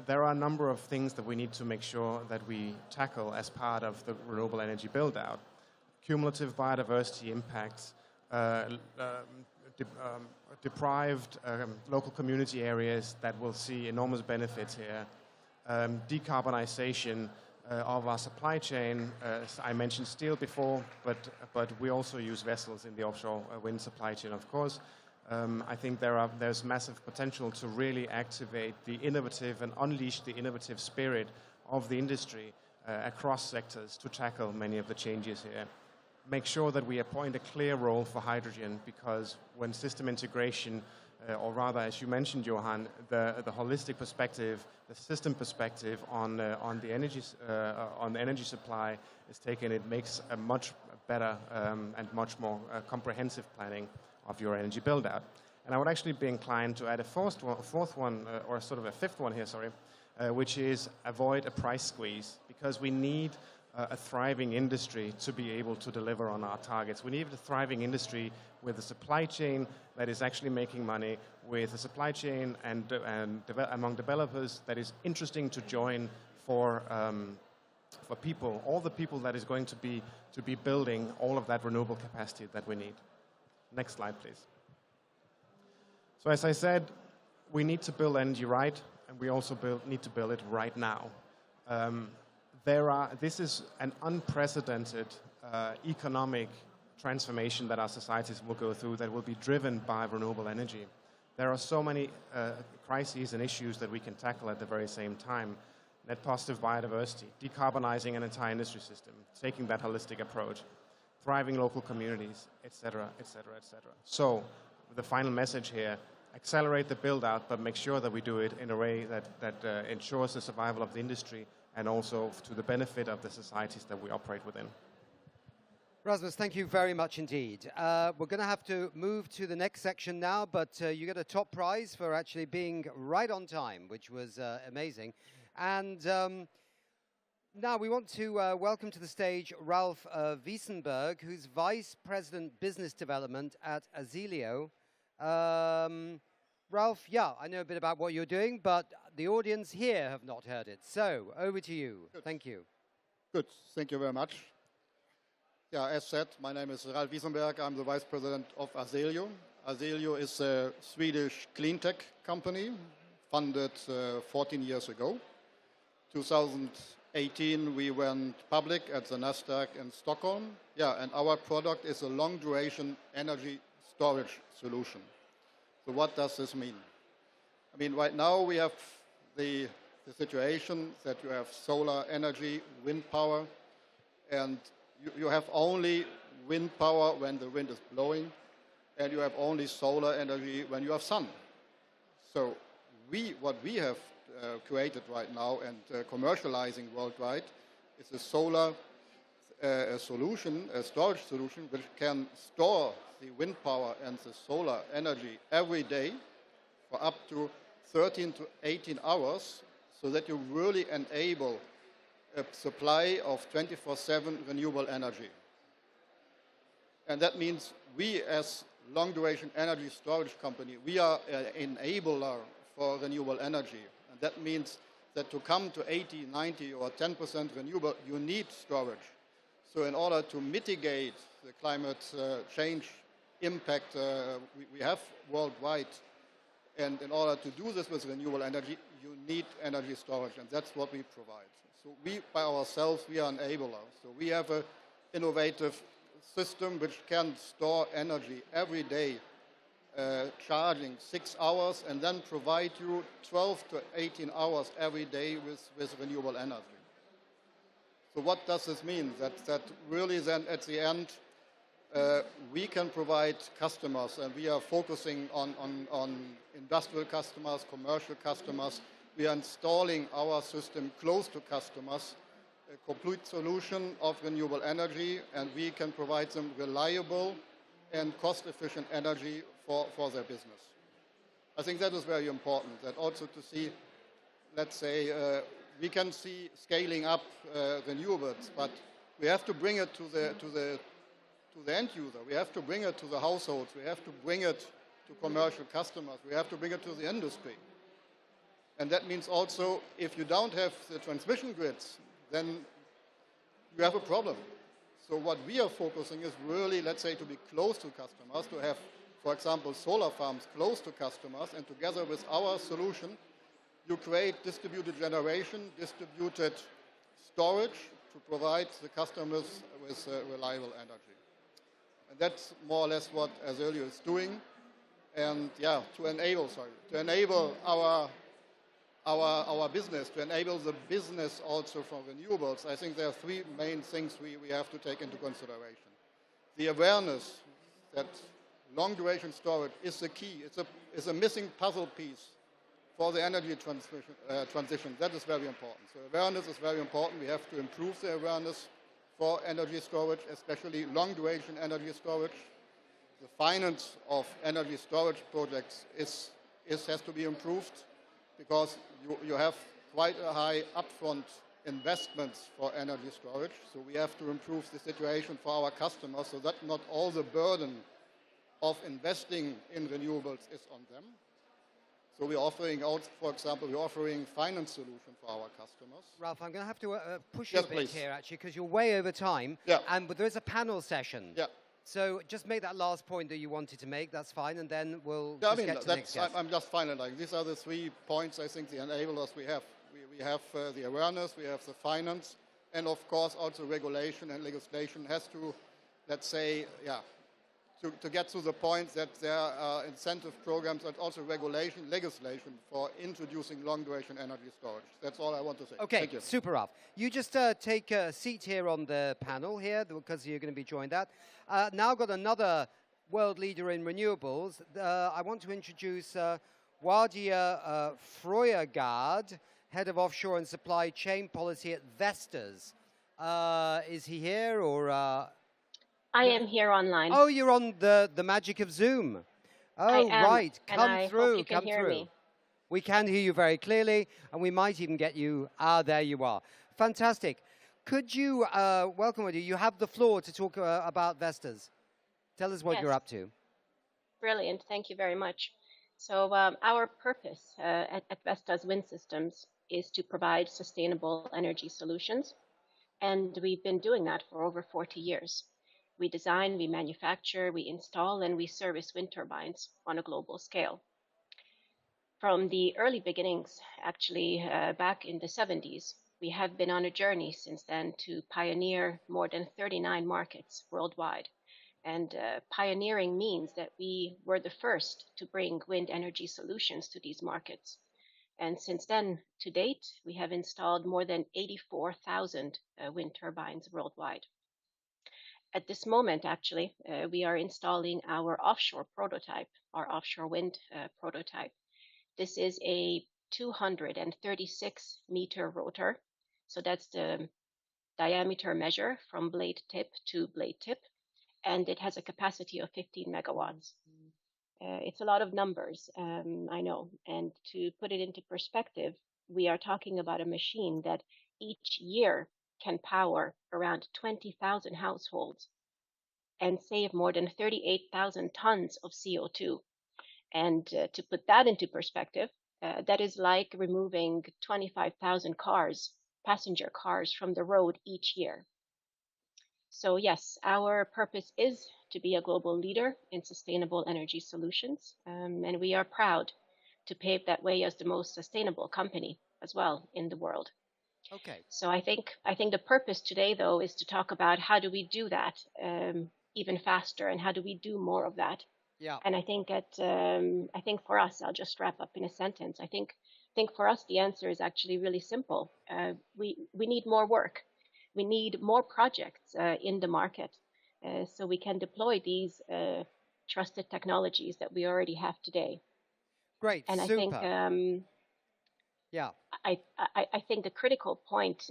there are a number of things that we need to make sure that we tackle as part of the renewable energy build-out. Cumulative biodiversity impacts, deprived local community areas that will see enormous benefits here, decarbonization of our supply chain. I mentioned steel before, but we also use vessels in the offshore wind supply chain, of course. I think there's massive potential to really activate the innovative and unleash the innovative spirit of the industry across sectors to tackle many of the changes here. Make sure that we appoint a clear role for hydrogen, because when system integration, or rather, as you mentioned, Johan, the holistic perspective, the system perspective on the energy supply is taken, it makes a much better and much more comprehensive planning of your energy build-out. And I would actually be inclined to add a fourth one, or sort of a fifth one here, sorry, which is avoid a price squeeze, because we need a thriving industry to be able to deliver on our targets. We need a thriving industry with a supply chain that is actually making money, with a supply chain and among developers that is interesting to join for people, all the people that is going to be building all of that renewable capacity that we need. Next slide, please. So as I said, we need to build energy right, and we also need to build it right now. This is an unprecedented economic transformation that our societies will go through that will be driven by renewable energy. There are so many crises and issues that we can tackle at the very same time. Net positive biodiversity, decarbonizing an entire industry system, taking that holistic approach, thriving local communities, etc., etc., etc. So the final message here, accelerate the build-out, but make sure that we do it in a way that ensures the survival of the industry and also to the benefit of the societies that we operate within. Rasmus, thank you very much indeed. We're going to have to move to the next section now, but you get a top prize for actually being right on time, which was amazing. And now we want to welcome to the stage Ralf Wiesenberg, who's Vice President Business Development at Azelio. Ralf, yeah, I know a bit about what you're doing, but the audience here have not heard it. So, over to you. Good. Thank you. Good. Thank you very much. Yeah, as said, my name is Ralf Wiesenberg. I'm the Vice President of Azelio. Azelio is a Swedish clean tech company, funded 14 years ago. 2018, we went public at the Nasdaq in Stockholm. Yeah, and our product is a long-duration energy storage solution. So what does this mean? I mean, right now we have the situation that you have solar energy, wind power, and you have only wind power when the wind is blowing, and you have only solar energy when you have sun. So what we have created right now and commercializing worldwide is a solar solution, a storage solution, which can store the wind power and the solar energy every day for up to 13 to 18 hours, so that you really enable a supply of 24/7 renewable energy. And that means we, as long-duration energy storage company, we are an enabler for renewable energy. And that means that to come to 80, 90 or 10% renewable, you need storage. So in order to mitigate the climate change impact we have worldwide, and in order to do this with renewable energy, you need energy storage, and that's what we provide. So we, by ourselves, we are an enabler. So we have an innovative system which can store energy every day charging 6 hours and then provide you 12 to 18 hours every day with renewable energy. So what does this mean? That really then at the end we can provide customers, and we are focusing on industrial customers, commercial customers. We are installing our system close to customers, a complete solution of renewable energy, and we can provide them reliable and cost-efficient energy for their business. I think that is very important, that also to see, let's say, we can see scaling up renewables, but we have to bring it to the end user. We have to bring it to the households. We have to bring it to commercial customers. We have to bring it to the industry. And that means also, if you don't have the transmission grids, then you have a problem. So what we are focusing is really, let's say, to be close to customers, to have, for example, solar farms close to customers, and together with our solution, you create distributed generation, distributed storage to provide the customers with reliable energy. And that's more or less what Azerlio is doing. And yeah, to enable our business, to enable the business also from renewables, I think there are three main things we have to take into consideration. The awareness that long-duration storage is the key. It's a missing puzzle piece for the energy transition. That is very important. So awareness is very important. We have to improve the awareness for energy storage, especially long-duration energy storage. The finance of energy storage projects has to be improved, because you have quite a high upfront investments for energy storage. So we have to improve the situation for our customers so that not all the burden of investing in renewables is on them. So we're offering out, for example, we're offering finance solution for our customers. Ralph, I'm going to have to push you a bit please. here, actually, because you're way over time. Yeah. But there is a panel session. Yeah. So just make that last point that you wanted to make. That's fine, and then we'll get to the next guest. I'm just finalizing. These are the 3 points, I think, the enablers we have. We have the awareness, we have the finance, and of course also regulation and legislation has to, let's say, to get to the point that there are incentive programs and also legislation for introducing long-duration energy storage. That's all I want to say. Okay, Thank you. super, Ralph. You just take a seat here on the panel here, because you're going to be joined at. Now I've got another world leader in renewables. I want to introduce Wadia Freuergaard, Head of Offshore and Supply Chain Policy at Vestas. Is he here, or... I am here online. Oh, you're on the magic of Zoom. Oh, right. Come through. Come through. We can hear you very clearly, and we might even get you. There you are. Fantastic. Could you welcome you? You have the floor to talk about Vestas. Tell us what you're up to. Brilliant. Thank you very much. So our purpose at Vestas Wind Systems is to provide sustainable energy solutions, and we've been doing that for over 40 years. We design, we manufacture, we install, and we service wind turbines on a global scale. From the early beginnings, actually back in the 70s, we have been on a journey since then to pioneer more than 39 markets worldwide. And pioneering means that we were the first to bring wind energy solutions to these markets. And since then, to date, we have installed more than 84,000 wind turbines worldwide. At this moment, actually, we are installing our offshore prototype, our offshore wind prototype. This is a 236-meter rotor. So that's the diameter measure from blade tip to blade tip. And it has a capacity of 15 megawatts. It's a lot of numbers, I know. And to put it into perspective, we are talking about a machine that each year can power around 20,000 households and save more than 38,000 tons of CO2. And to put that into perspective, that is like removing 25,000 cars, passenger cars, from the road each year. So yes, our purpose is to be a global leader in sustainable energy solutions, and we are proud to pave that way as the most sustainable company as well in the world. Okay. So I think the purpose today, though, is to talk about how do we do that even faster, and how do we do more of that Yeah. And I think for us, I'll just wrap up in a sentence. I think for us, the answer is actually really simple. We need more work. We need more projects in the market so we can deploy these trusted technologies that we already have today. Great, and super. I think, yeah. I think the critical point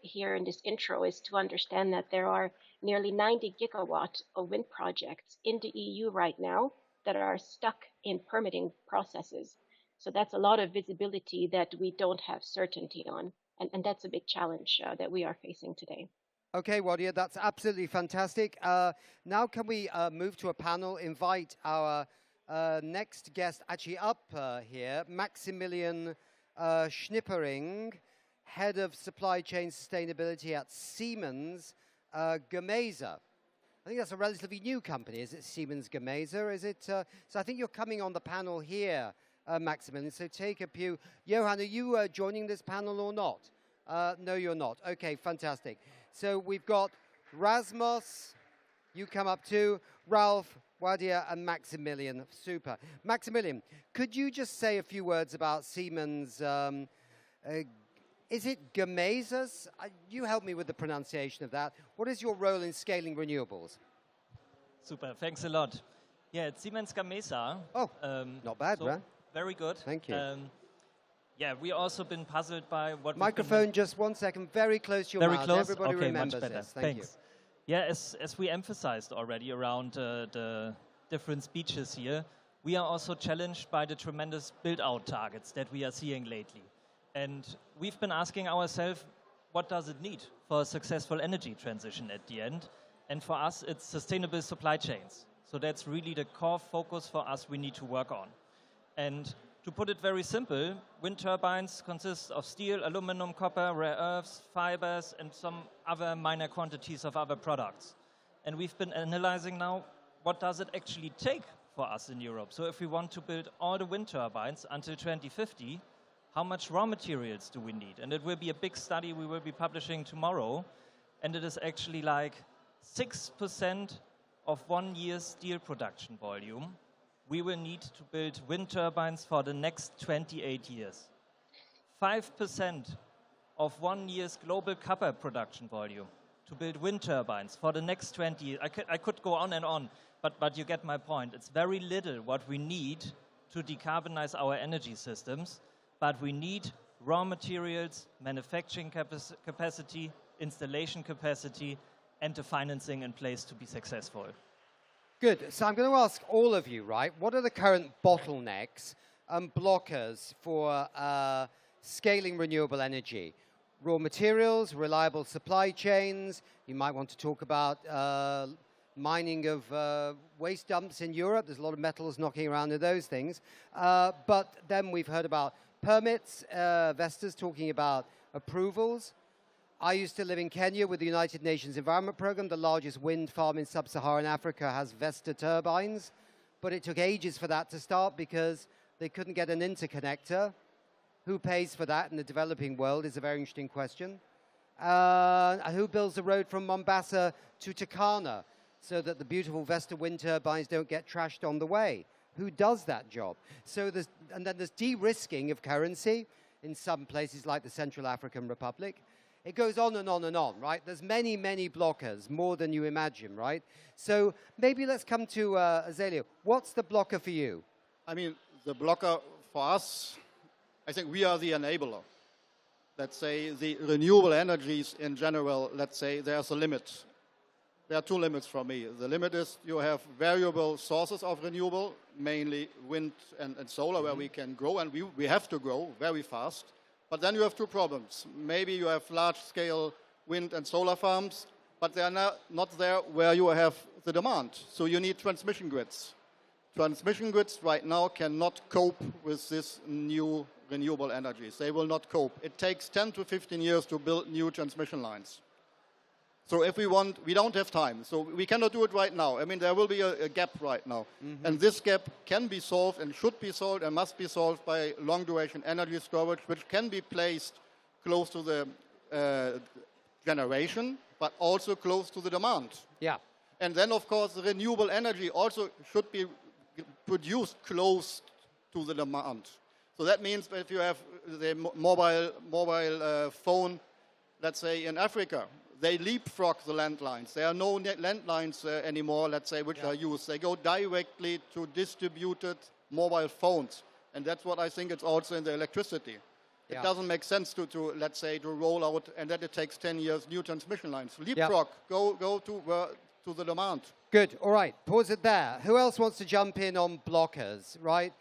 here in this intro is to understand that there are nearly 90 gigawatt of wind projects in the EU right now that are stuck in permitting processes. So that's a lot of visibility that we don't have certainty on. And that's a big challenge that we are facing today. Okay, Wadia, that's absolutely fantastic. Now can we move to a panel, invite our next guest actually up here, Maximilian Schnippering, Head of Supply Chain Sustainability at Siemens Gamesa. I think that's a relatively new company. Is it Siemens Gamesa? Is it? So I think you're coming on the panel here, Maximilian. So take a pew. Johan, are you joining this panel or not? No, you're not. Okay, fantastic. So we've got Rasmus. You come up too. Ralph, Wadia, and Maximilian. Super. Maximilian, could you just say a few words about Siemens? Is it Gamesas? You help me with the pronunciation of that. What is your role in scaling renewables? Super, thanks a lot. Yeah, it's Siemens Gamesa. Oh, not bad, so right? Very good. Thank you. Yeah, we also been puzzled by what... Microphone, just 1 second, very close to your mouth. Very close? Everybody okay, remembers much better. this. Thank Thanks. Yeah, as we emphasized already around the different speeches here, we are also challenged by the tremendous build-out targets that we are seeing lately. And we've been asking ourselves, what does it need for a successful energy transition at the end? And for us, it's sustainable supply chains. So that's really the core focus for us we need to work on. And to put it very simple, wind turbines consist of steel, aluminum, copper, rare earths, fibers, and some other minor quantities of other products. And we've been analyzing now, what does it actually take for us in Europe? So if we want to build all the wind turbines until 2050, how much raw materials do we need? And it will be a big study we will be publishing tomorrow. And it is actually like 6% of 1 year's steel production volume we will need to build wind turbines for the next 28 years. 5% of 1 year's global copper production volume to build wind turbines for the next 20 years. I could go on and on, but you get my point. It's very little what we need to decarbonize our energy systems, but we need raw materials, manufacturing capacity, installation capacity, and the financing in place to be successful. Good. So I'm going to ask all of you, right, what are the current bottlenecks and blockers for scaling renewable energy? Raw materials, reliable supply chains. You might want to talk about mining of waste dumps in Europe. There's a lot of metals knocking around in those things. But then we've heard about permits, Vesta's talking about approvals. I used to live in Kenya with the United Nations Environment Programme. The largest wind farm in sub-Saharan Africa has Vesta turbines. But it took ages for that to start because they couldn't get an interconnector. Who pays for that in the developing world is a very interesting question. Who builds the road from Mombasa to Turkana so that the beautiful Vesta wind turbines don't get trashed on the way? Who does that job? So and then there's de-risking of currency in some places like the Central African Republic. It goes on and on and on, right? There's many, many blockers, more than you imagine, right? So maybe let's come to Azalea. What's the blocker for you? I mean, the blocker for us, I think we are the enabler. Let's say the renewable energies in general, let's say there's a limit. There are two limits for me. The limit is you have variable sources of renewable, mainly wind and solar, where we can grow, and we have to grow very fast. But then you have two problems. Maybe you have large-scale wind and solar farms, but they are not there where you have the demand. So you need transmission grids. Transmission grids right now cannot cope with this new renewable energies. They will not cope. It takes 10 to 15 years to build new transmission lines. So if we want, we don't have time. So we cannot do it right now. I mean, there will be a gap right now. Mm-hmm. And this gap can be solved and should be solved and must be solved by long-duration energy storage, which can be placed close to the generation, but also close to the demand. Yeah. And then, of course, the renewable energy also should be produced close to the demand. So that means that if you have the mobile phone, let's say in Africa, they leapfrog the landlines. There are no landlines anymore, let's say, which are used. They go directly to distributed mobile phones. And that's what I think it's also in the electricity. It doesn't make sense to let's say, to roll out, and that it takes 10 years, new transmission lines. Leapfrog, go to the demand. Good, all right, pause it there. Who else wants to jump in on blockers, right?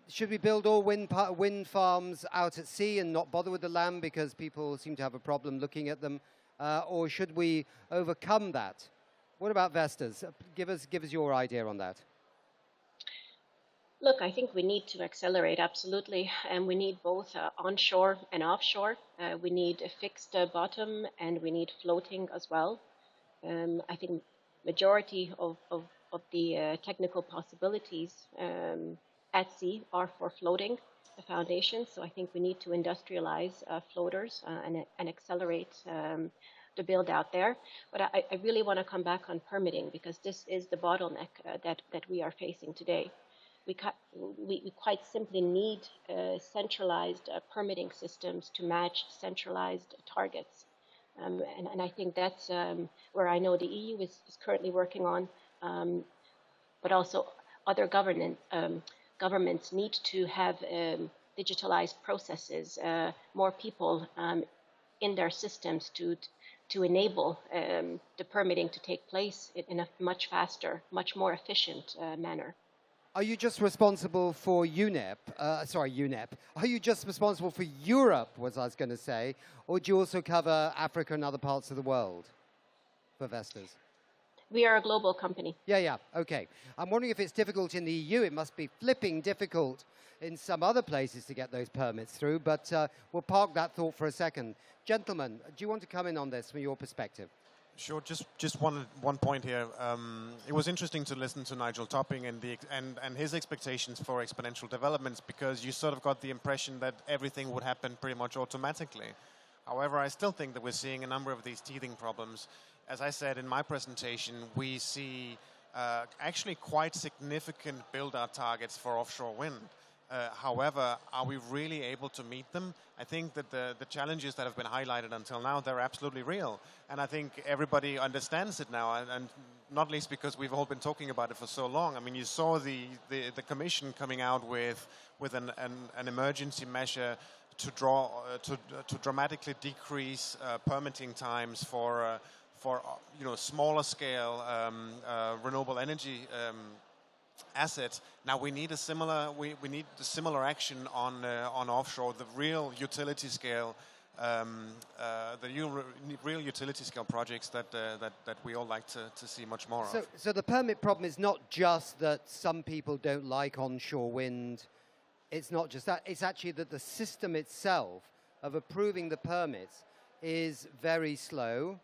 Should we build all wind farms out at sea and not bother with the land because people seem to have a problem looking at them? Or should we overcome that? What about Vestas? Give us your idea on that. Look, I think we need to accelerate, absolutely. And we need both onshore and offshore. We need a fixed bottom, and we need floating as well. I think majority of the technical possibilities at sea are for floating the foundation. So I think we need to industrialize floaters and accelerate the build out there. But I really want to come back on permitting, because this is the bottleneck that we are facing today. We quite simply need centralized permitting systems to match centralized targets. And I think that's where I know the EU is currently working on, but also other governments need to have digitalized processes, more people in their systems to enable the permitting to take place in a much faster, much more efficient manner. Are you just responsible for UNEP? UNEP. Are you just responsible for Europe, was I was going to say, or do you also cover Africa and other parts of the world for Vestas? We are a global company. Yeah, okay. I'm wondering if it's difficult in the EU. It must be flipping difficult in some other places to get those permits through, but we'll park that thought for a second. Gentlemen, do you want to come in on this from your perspective? Sure. Just one point here. It was interesting to listen to Nigel Topping and his expectations for exponential developments, because you sort of got the impression that everything would happen pretty much automatically. However, I still think that we're seeing a number of these teething problems. As I said in my presentation, we see actually quite significant build-out targets for offshore wind. However, are we really able to meet them? I think that the challenges that have been highlighted until now, they're absolutely real. And I think everybody understands it now, and not least because we've all been talking about it for so long. I mean, you saw the Commission coming out with an emergency measure to dramatically decrease permitting times for smaller scale renewable energy assets. Now we need a similar action on offshore, the real utility scale, real utility scale projects that we all like to see much more of. So the permit problem is not just that some people don't like onshore wind. It's not just that. It's actually that the system itself of approving the permits is very slow.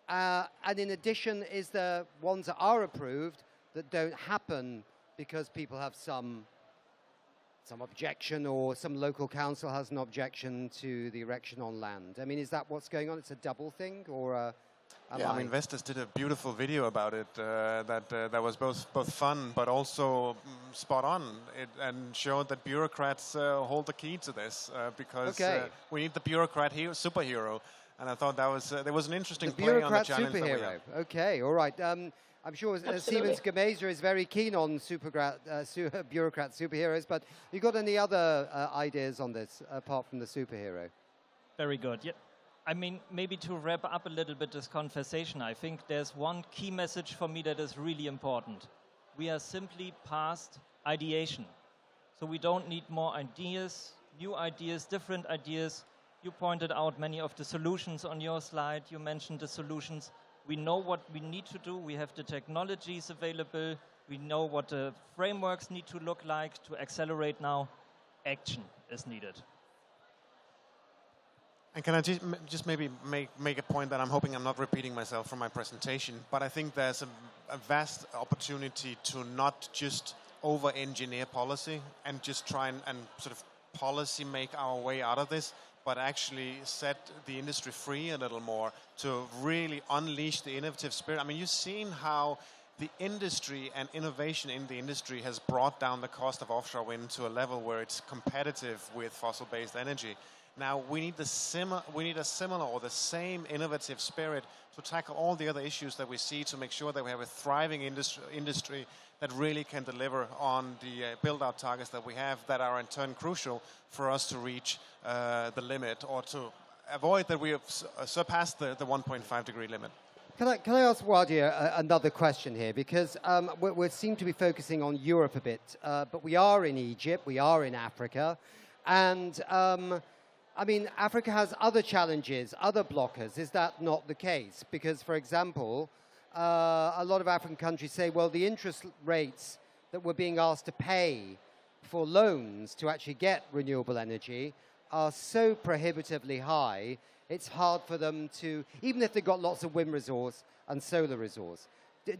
And in addition, is there ones that are approved that don't happen because people have some objection, or some local council has an objection to the erection on land? I mean, is that what's going on? It's a double thing, or I mean, Vestas did a beautiful video about it that was both fun but also spot on, and showed that bureaucrats hold the key to this, because we need the bureaucrat superhero. And I thought there was an interesting play on the challenge that we have. Okay, all right. I'm sure Siemens Gamesa is very keen on bureaucrat superheroes, but you got any other ideas on this apart from the superhero? Very good. Yeah. I mean, maybe to wrap up a little bit this conversation, I think there's one key message for me that is really important. We are simply past ideation. So we don't need more ideas, new ideas, different ideas. You pointed out many of the solutions on your slide. You mentioned the solutions. We know what we need to do. We have the technologies available. We know what the frameworks need to look like to accelerate now. Action is needed. And can I just maybe make a point that I'm hoping I'm not repeating myself from my presentation, but I think there's a vast opportunity to not just over-engineer policy and just try and sort of policy make our way out of this, but actually set the industry free a little more to really unleash the innovative spirit. I mean, you've seen how the industry and innovation in the industry has brought down the cost of offshore wind to a level where it's competitive with fossil-based energy. Now we need a similar or the same innovative spirit to tackle all the other issues that we see, to make sure that we have a thriving industry that really can deliver on the build-out targets that we have, that are in turn crucial for us to reach the limit, or to avoid that we have surpassed the 1.5 degree limit. Can I ask Wadia another question here? Because we seem to be focusing on Europe a bit, but we are in Egypt, we are in Africa, and I mean, Africa has other challenges, other blockers. Is that not the case? Because, for example, a lot of African countries say, well, the interest rates that we're being asked to pay for loans to actually get renewable energy are so prohibitively high, it's hard for them to, even if they've got lots of wind resource and solar resource.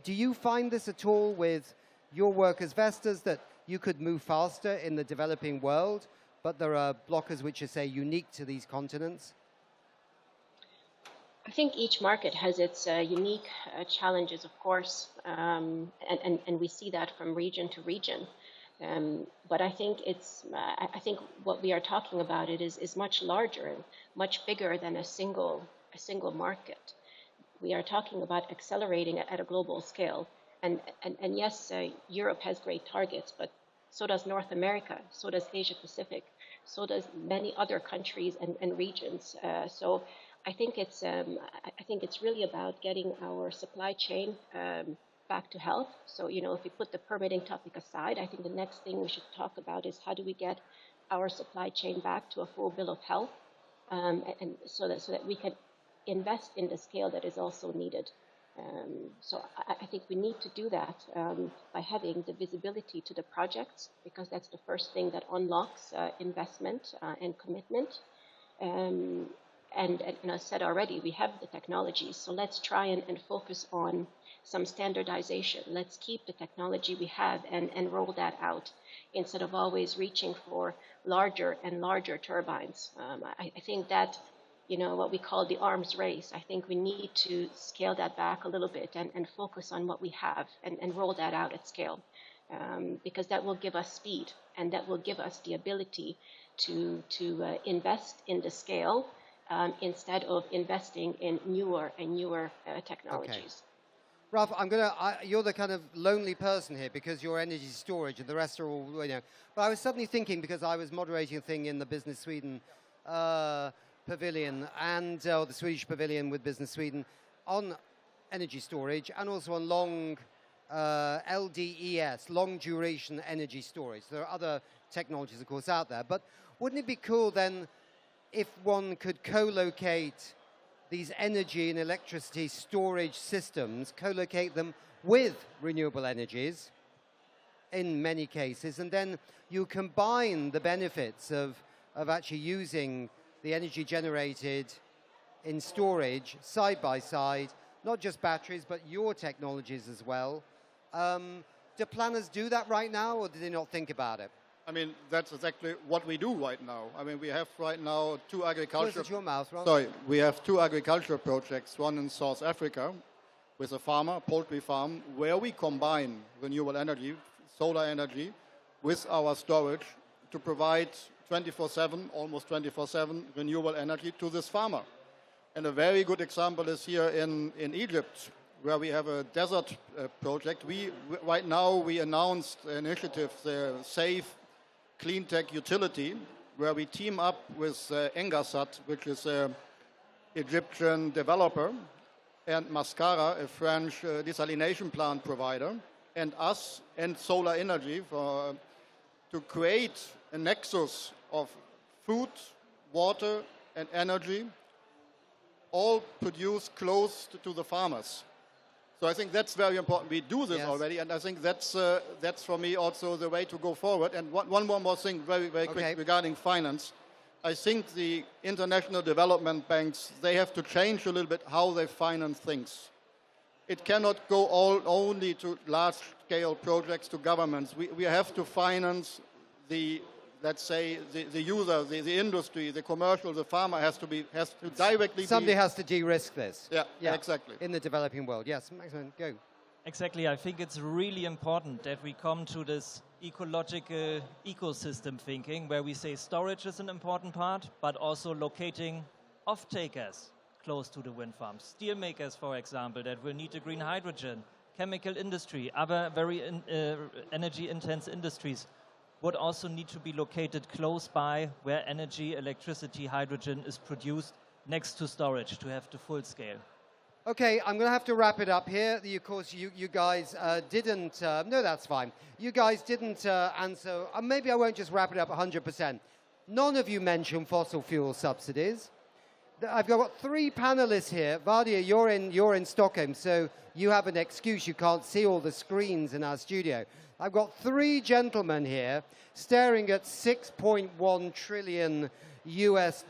Do you find this at all with your work as Vestas, that you could move faster in the developing world, but there are blockers which are, say, unique to these continents? I think each market has its unique challenges, of course, and we see that from region to region. But I think I think what we are talking about is much larger and much bigger than a single market. We are talking about accelerating at a global scale, and yes, Europe has great targets, but so does North America, so does Asia Pacific, so does many other countries and regions. So I think it's really about getting our supply chain back to health. So, you know, if we put the permitting topic aside, I think the next thing we should talk about is how do we get our supply chain back to a full bill of health, and so that we can invest in the scale that is also needed. So I think we need to do that by having the visibility to the projects, because that's the first thing that unlocks investment and commitment. And I said already, we have the technologies, so let's try and focus on some standardization. Let's keep the technology we have and roll that out, instead of always reaching for larger and larger turbines. I think that, you know, what we call the arms race, I think we need to scale that back a little bit and focus on what we have and roll that out at scale, because that will give us speed, and that will give us the ability to invest in the scale, instead of investing in newer and newer technologies. Okay. Ralph, you're the kind of lonely person here because you're energy storage and the rest are all, you know. But I was suddenly thinking, because I was moderating a thing in the Business Sweden pavilion, and the Swedish pavilion with Business Sweden, on energy storage, and also on long LDES, long duration energy storage. There are other technologies, of course, out there. But wouldn't it be cool then if one could co-locate these energy and electricity storage systems, co-locate them with renewable energies in many cases, and then you combine the benefits of actually using the energy generated in storage side by side, not just batteries, but your technologies as well. Do planners do that right now, or do they not think about it? I mean, that's exactly what we do right now. I mean, we have right now two agriculture... Close to your mouth, Ron. Sorry, we have two agriculture projects, one in South Africa with a farmer, poultry farm, where we combine renewable energy, solar energy, with our storage to provide 24/7, almost 24/7 renewable energy to this farmer. And a very good example is here in Egypt, where we have a desert project. Right now we announced an initiative, the Safe Clean Tech Utility, where we team up with Engasat, which is an Egyptian developer, and Mascara, a French desalination plant provider, and us and solar energy to create a nexus of food, water, and energy, all produced close to the farmers. So I think that's very important. We do this already, and I think that's for me also the way to go forward. And one more thing, very quick, regarding finance. I think the international development banks, they have to change a little bit how they finance things. It cannot go only to large-scale projects, to governments. We have to finance the let's say, the user, the industry, the commercial, the farmer has to directly Somebody has to de-risk this. Yeah, exactly. In the developing world. Yes, Maximilian, go. Exactly. I think it's really important that we come to this ecological ecosystem thinking where we say storage is an important part, but also locating off-takers close to the wind farms. Steel makers, for example, that will need the green hydrogen. Chemical industry, other very energy-intense industries would also need to be located close by where energy, electricity, hydrogen is produced next to storage to have the full scale. Okay, I'm going to have to wrap it up here. Of course, you guys didn't... no, that's fine. You guys didn't answer... maybe I won't just wrap it up 100%. None of you mentioned fossil fuel subsidies. I've got 3 panelists here. Vadia, you're in Stockholm, so you have an excuse. You can't see all the screens in our studio. I've got 3 gentlemen here staring at $6.1 trillion US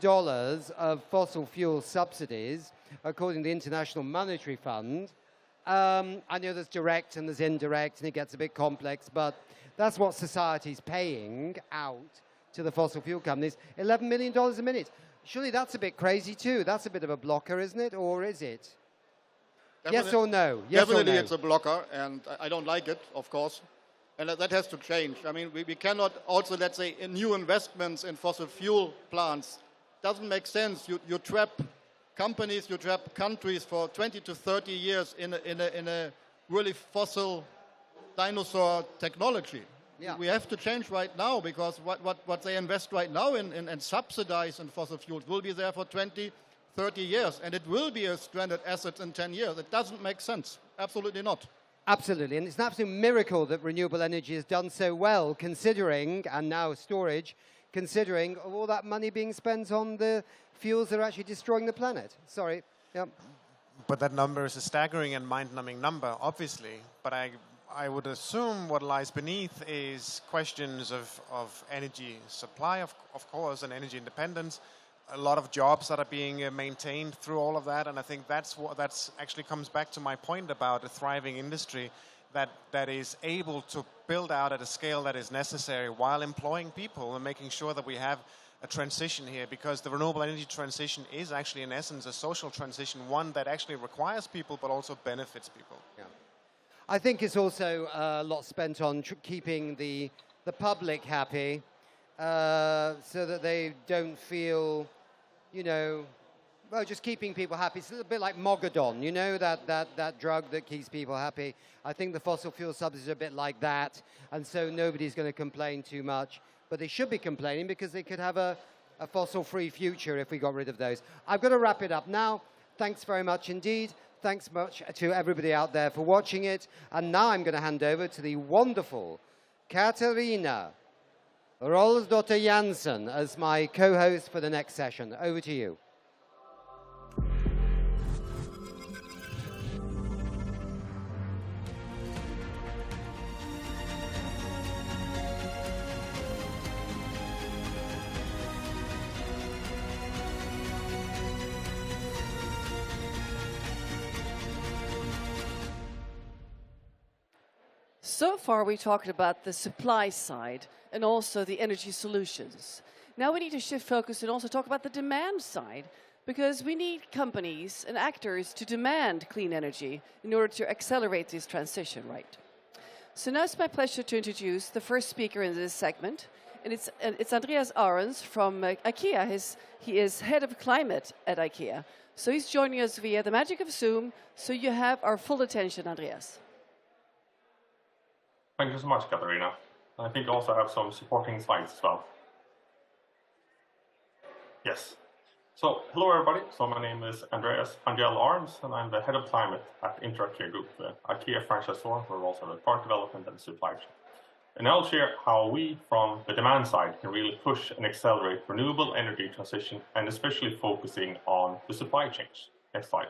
of fossil fuel subsidies, according to the International Monetary Fund. I know there's direct and there's indirect, and it gets a bit complex, but that's what society's paying out to the fossil fuel companies, $11 million a minute. Surely that's a bit crazy too. That's a bit of a blocker, isn't it? Or is it? Yes or no? Yes Definitely or no? it's a blocker, and I don't like it, of course. And that has to change. I mean, we cannot also, let's say, in new investments in fossil fuel plants. Doesn't make sense. You trap companies, you trap countries for 20 to 30 years in a really fossil dinosaur technology. Yeah. We have to change right now, because what they invest right now in and subsidize in fossil fuels will be there for 20, 30 years, and it will be a stranded asset in 10 years. It doesn't make sense. Absolutely not. Absolutely, and it's an absolute miracle that renewable energy has done so well, considering, and now storage, considering all that money being spent on the fuels that are actually destroying the planet. Sorry. Yep. But that number is a staggering and mind-numbing number, obviously. But I would assume what lies beneath is questions of energy supply, of course, and energy independence. A lot of jobs that are being maintained through all of that, and I think that's actually comes back to my point about a thriving industry that is able to build out at a scale that is necessary while employing people and making sure that we have a transition here, because the renewable energy transition is actually in essence a social transition, one that actually requires people but also benefits people. Yeah. I think it's also a lot spent on keeping the public happy, so that they don't feel, you know, well, just keeping people happy. It's a little bit like Mogadon, you know, that drug that keeps people happy. I think the fossil fuel subsidies are a bit like that, and so nobody's going to complain too much. But they should be complaining, because they could have a fossil-free future if we got rid of those. I've got to wrap it up now. Thanks very much indeed. Thanks much to everybody out there for watching it. And now I'm going to hand over to the wonderful Katarina Rolsdotter Jansen as my co-host for the next session. Over to you. So far, we talked about the supply side and also the energy solutions. Now we need to shift focus and also talk about the demand side, because we need companies and actors to demand clean energy in order to accelerate this transition, right? So now it's my pleasure to introduce the first speaker in this segment, and it's Andreas Ahrens from IKEA. He is head of climate at IKEA. So he's joining us via the magic of Zoom, so you have our full attention, Andreas. Thank you so much, Katarina. I think I also have some supporting slides as well. Yes. So, hello everybody. So my name is Andreas Angel Arms, and I'm the head of climate at IKEA Group, the IKEA franchisor, where we're also the product development and supply chain. And I'll share how we, from the demand side, can really push and accelerate renewable energy transition, and especially focusing on the supply chains. Next slide.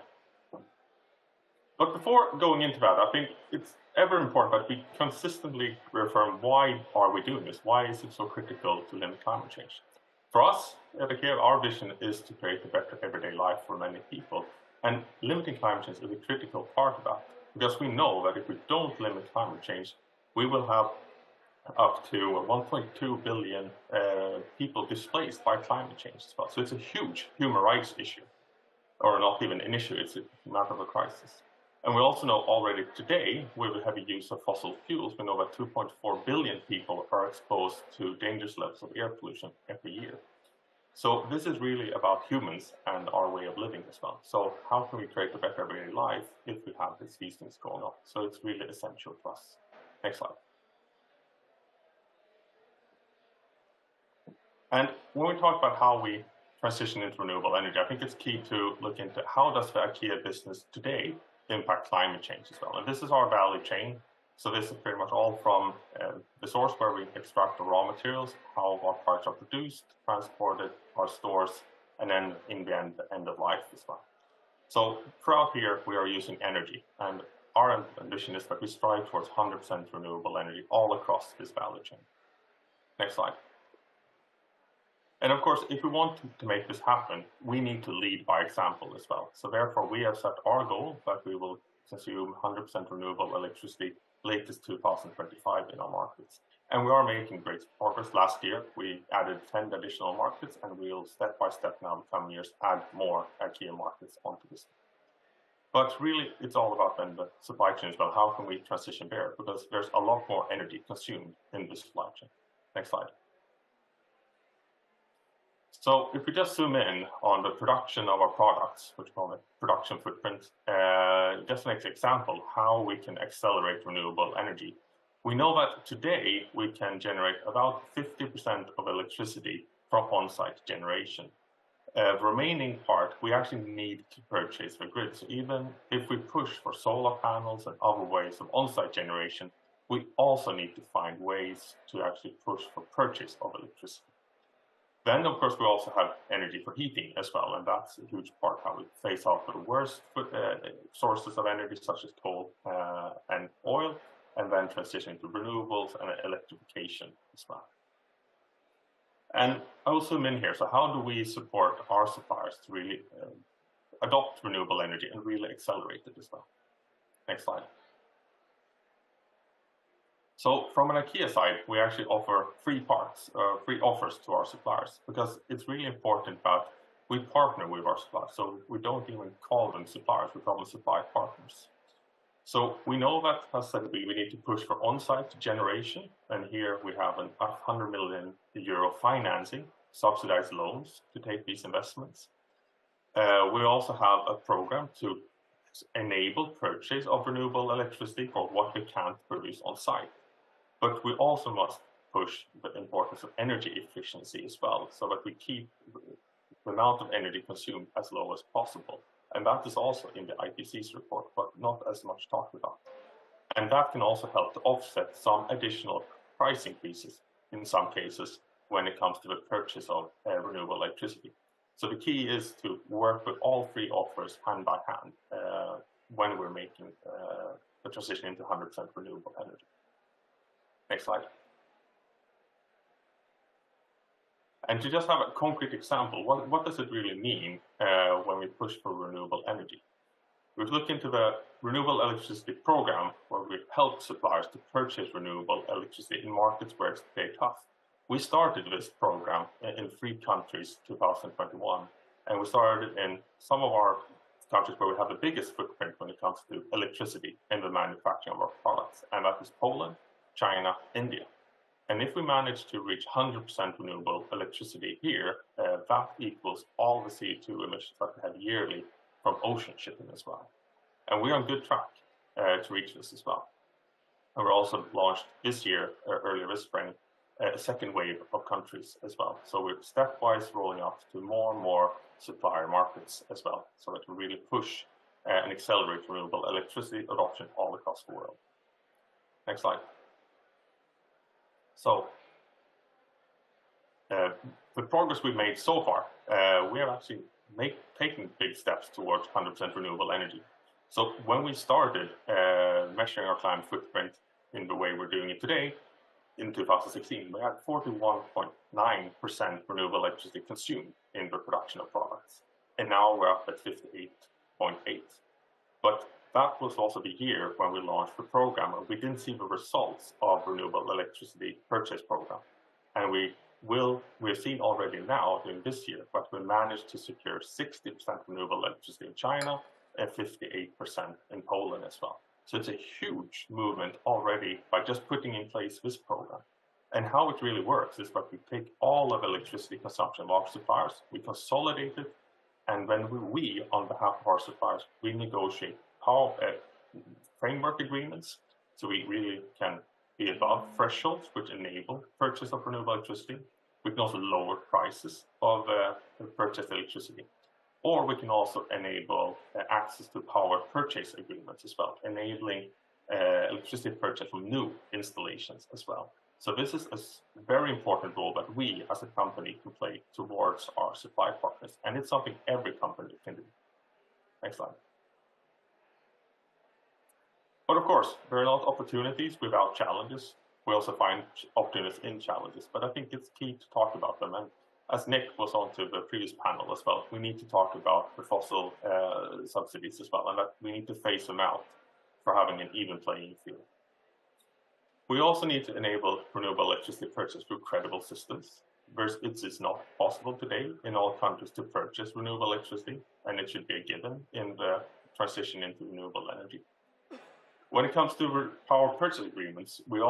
But before going into that, I think it's ever important that we consistently reaffirm why are we doing this? Why is it so critical to limit climate change? For us at IKEA, our vision is to create a better everyday life for many people. And limiting climate change is a critical part of that. Because we know that if we don't limit climate change, we will have up to 1.2 billion people displaced by climate change as well. So it's a huge human rights issue, or not even an issue, it's a matter of a crisis. And we also know already today, with the heavy use of fossil fuels, we know that 2.4 billion people are exposed to dangerous levels of air pollution every year. So this is really about humans and our way of living as well. So how can we create a better everyday life if we have these things going on? So it's really essential for us. Next slide. And when we talk about how we transition into renewable energy, I think it's key to look into how does the IKEA business today impact climate change as well. And this is our value chain. So this is pretty much all from the source where we extract the raw materials, how our products are produced, transported, our stores, and then in the end of life as well. So throughout here, we are using energy. And our ambition is that we strive towards 100% renewable energy all across this value chain. Next slide. And of course, if we want to make this happen, we need to lead by example as well. So therefore, we have set our goal that we will consume 100% renewable electricity latest 2025 in our markets. And we are making great progress. Last year, we added 10 additional markets, and we'll step by step now in the coming years add more IKEA markets onto this. But really, it's all about then the supply chain as well. How can we transition there? Because there's a lot more energy consumed in this supply chain. Next slide. So if we just zoom in on the production of our products, which we call the production footprint, just an example how we can accelerate renewable energy. We know that today we can generate about 50% of electricity from on-site generation. The remaining part, we actually need to purchase the grid. So even if we push for solar panels and other ways of on-site generation, we also need to find ways to actually push for purchase of electricity. Then, of course, we also have energy for heating as well, and that's a huge part how we phase out the worst sources of energy, such as coal and oil, and then transition to renewables and electrification as well. And I will zoom in here. So how do we support our suppliers to really adopt renewable energy and really accelerate it as well? Next slide. So from an IKEA side, we actually offer free offers to our suppliers, because it's really important that we partner with our suppliers. So we don't even call them suppliers, we call them supply partners. So we know that, as I said, we need to push for on-site generation. And here we have an 100 million euro financing, subsidized loans to take these investments. We also have a program to enable purchase of renewable electricity for what we can't produce on site. But we also must push the importance of energy efficiency as well, so that we keep the amount of energy consumed as low as possible. And that is also in the IPCC's report, but not as much talked about. And that can also help to offset some additional price increases in some cases when it comes to the purchase of renewable electricity. So the key is to work with all three offers hand by hand when we're making the transition into 100% renewable energy. Next slide. And to just have a concrete example, what does it really mean when we push for renewable energy? We've looked into the renewable electricity program, where we've helped suppliers to purchase renewable electricity in markets where it's very tough. We started this program in 3 countries, 2021, and we started in some of our countries where we have the biggest footprint when it comes to electricity in the manufacturing of our products, and that is Poland, China, India. And if we manage to reach 100% renewable electricity here, that equals all the CO2 emissions that we have yearly from ocean shipping as well. And we're on good track to reach this as well. And we're also launched this year, earlier this spring, a second wave of countries as well. So we're stepwise rolling out to more and more supplier markets as well, so that we really push and accelerate renewable electricity adoption all across the world. Next slide. So the progress we've made so far, we have actually taken big steps towards 100% renewable energy. So when we started measuring our climate footprint in the way we're doing it today, in 2016, we had 41.9% renewable electricity consumed in the production of products. And now we're up at 58.8%. But that was also the year when we launched the program, and we didn't see the results of renewable electricity purchase program. And we're seeing already now in this year, but we managed to secure 60% renewable electricity in China and 58% in Poland as well. So it's a huge movement already by just putting in place this program. And how it really works is that we take all of electricity consumption of our suppliers, we consolidate it, and when we on behalf of our suppliers, we negotiate framework agreements, so we really can be above thresholds which enable purchase of renewable electricity. We can also lower prices of purchased electricity. Or we can also enable access to power purchase agreements as well, enabling electricity purchase from new installations as well. So this is a very important role that we as a company can play towards our supply partners. And it's something every company can do. Next slide. But of course, there are not opportunities without challenges. We also find opportunities in challenges, but I think it's key to talk about them. And as Nick was on to the previous panel as well, we need to talk about the fossil subsidies as well, and that we need to phase them out for having an even playing field. We also need to enable renewable electricity purchase through credible systems. It is not possible today in all countries to purchase renewable electricity, and it should be a given in the transition into renewable energy. When it comes to power purchase agreements, we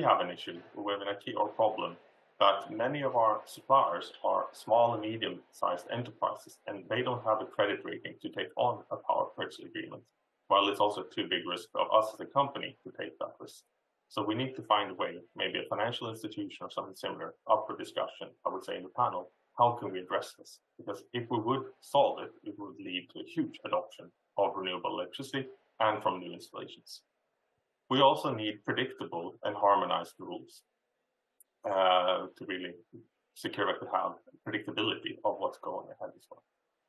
have an issue with a key or problem that many of our suppliers are small and medium-sized enterprises, and they don't have a credit rating to take on a power purchase agreement, while it's also too big risk of us as a company to take that risk. So we need to find a way, maybe a financial institution or something similar, up for discussion, I would say in the panel, how can we address this? Because if we would solve it, it would lead to a huge adoption of renewable electricity and from new installations. We also need predictable and harmonized rules to really secure that we have predictability of what's going ahead as well.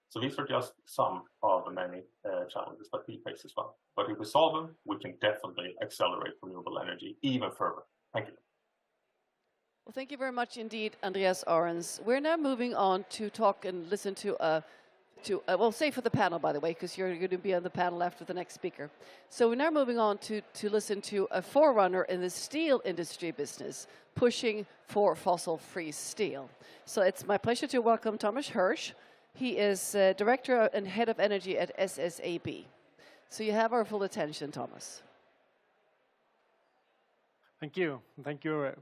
So these are just some of the many challenges that we face as well. But if we solve them, we can definitely accelerate renewable energy even further. Thank you. Well, thank you very much indeed, Andreas Ahrens. We're now moving on to talk and listen to well, say for the panel, by the way, because you're going to be on the panel after the next speaker. So we're now moving on to listen to a forerunner in the steel industry business, pushing for fossil-free steel. So it's my pleasure to welcome Thomas Hirsch. He is Director and Head of Energy at SSAB. So you have our full attention, Thomas. Thank you. Thank you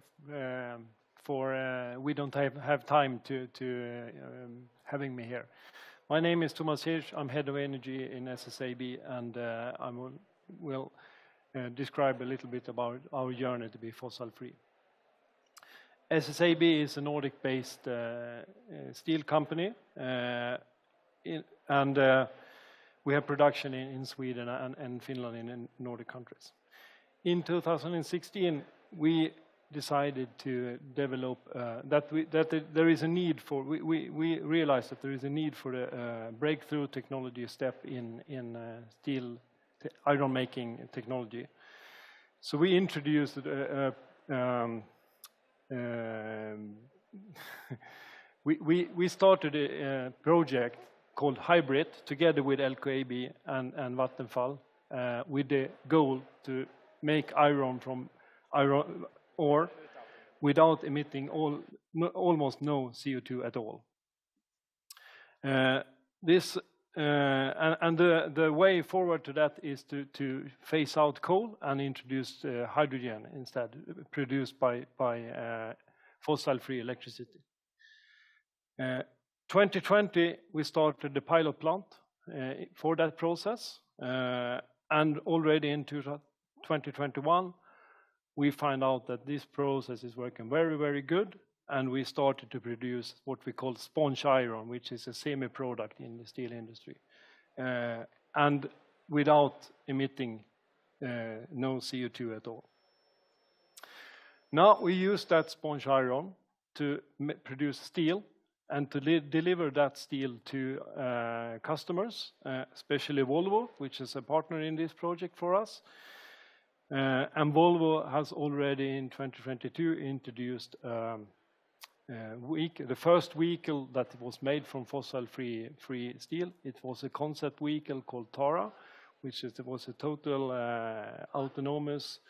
we don't have time to having me here. My name is Thomas Hirsch. I'm Head of Energy in SSAB, and I will describe a little bit about our journey to be fossil-free. SSAB is a Nordic-based steel company, and we have production in Sweden and Finland in Nordic countries. In 2016, we decided to develop there is a need for, we realized that there is a need for a breakthrough technology step in steel iron making technology. So we introduced we started a project called Hybrid together with LKAB and Vattenfall with the goal to make iron from iron ore without emitting almost no CO2 at all. The way forward to that is to phase out coal and introduce hydrogen instead, produced by fossil-free electricity. 2020, we started the pilot plant for that process, and already in 2021, we find out that this process is working very, very good, and we started to produce what we call sponge iron, which is a semi-product in the steel industry, and without emitting no CO2 at all. Now we use that sponge iron to produce steel and to deliver that steel to customers, especially Volvo, which is a partner in this project for us. And Volvo has already in 2022 introduced the first vehicle that was made from fossil-free steel. It was a concept vehicle called Tara, which was a total autonomous,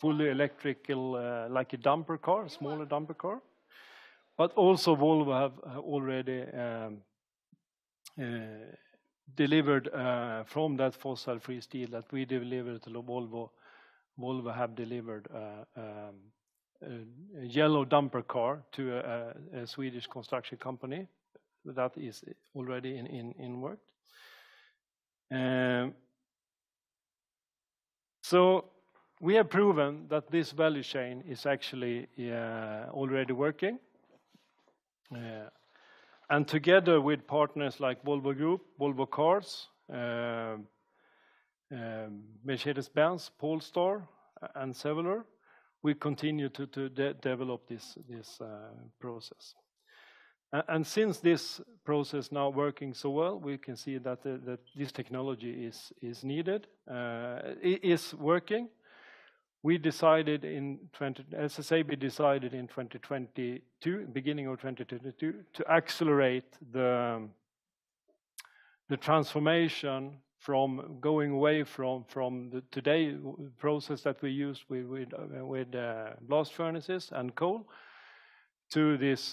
fully electrical, like a dumper car, a smaller dumper car. But also Volvo have already delivered from that fossil-free steel that we delivered to Volvo. Volvo have delivered a yellow dumper car to a Swedish construction company. That is already in work. So we have proven that this value chain is actually already working. And together with partners like Volvo Group, Volvo Cars, Mercedes-Benz, Polestar, and several, we continue to develop this process. And since this process now working so well, we can see that this technology is needed, is working. We decided SSAB decided in 2022, beginning of 2022, to accelerate the transformation from going away from the today process that we use with blast furnaces and coal to this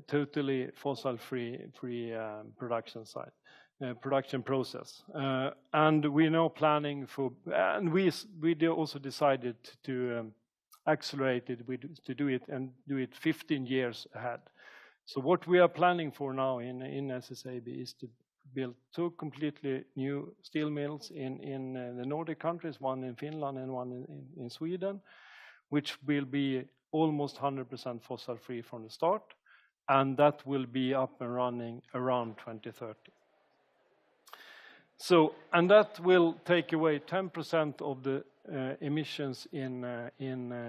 totally fossil-free production site. Production process, and we're now planning for, and we also decided to accelerate it, to do it 15 years ahead. So what we are planning for now in SSAB is to build 2 completely new steel mills in the Nordic countries, one in Finland and one in Sweden, which will be almost 100% fossil-free from the start, and that will be up and running around 2030. So, and that will take away 10% of the emissions in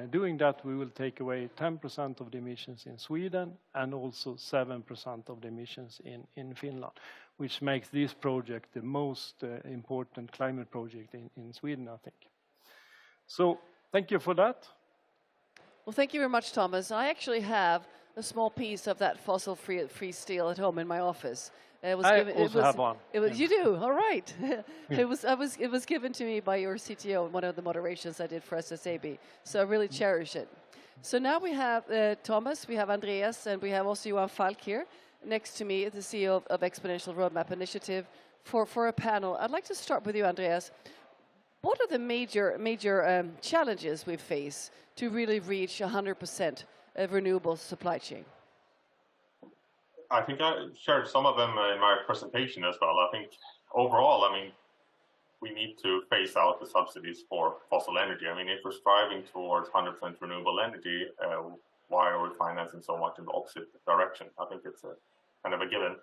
doing that. We will take away 10% of the emissions in Sweden and also 7% of the emissions in Finland, which makes this project the most important climate project in Sweden, I think. So, thank you for that. Well, thank you very much, Thomas. I actually have a small piece of that fossil-free steel at home in my office. I also have one. You do? All right. It was given to me by your CTO in one of the moderations I did for SSAB. So I really cherish it. So now we have Thomas, we have Andreas, and we have also Johan Falk here next to me, the CEO of Exponential Roadmap Initiative, for a panel. I'd like to start with you, Andreas. What are the major challenges we face to really reach 100% of renewable supply chain? I think I shared some of them in my presentation as well. I think overall, I mean, we need to phase out the subsidies for fossil energy. I mean, if we're striving towards 100% renewable energy, why are we financing so much in the opposite direction? I think it's a kind of a given.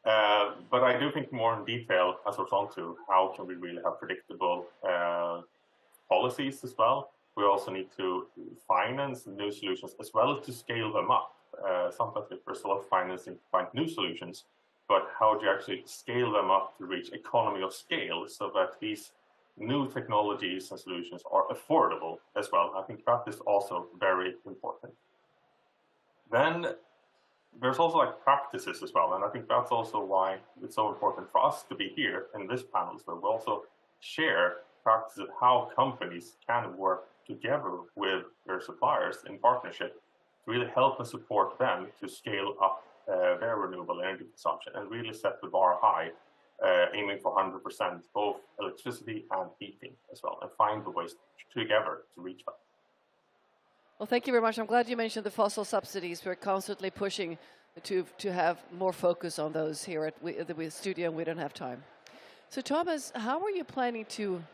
But I do think more in detail as we're on to how can we really have predictable policies as well. We also need to finance new solutions as well as to scale them up. Sometimes there's a lot of financing to find new solutions, but how do you actually scale them up to reach economy of scale so that these new technologies and solutions are affordable as well? I think that is also very important. Then there's also like practices as well, and I think that's also why it's so important for us to be here in this panel, so we also share practices of how companies can work together with their suppliers in partnership to really help and support them to scale up their renewable energy consumption and really set the bar high, aiming for 100% both electricity and heating as well, and find the ways together to reach that. Well, thank you very much. I'm glad you mentioned the fossil subsidies. We're constantly pushing to have more focus on those here at the studio, and we don't have time. So, Thomas, how are you planning to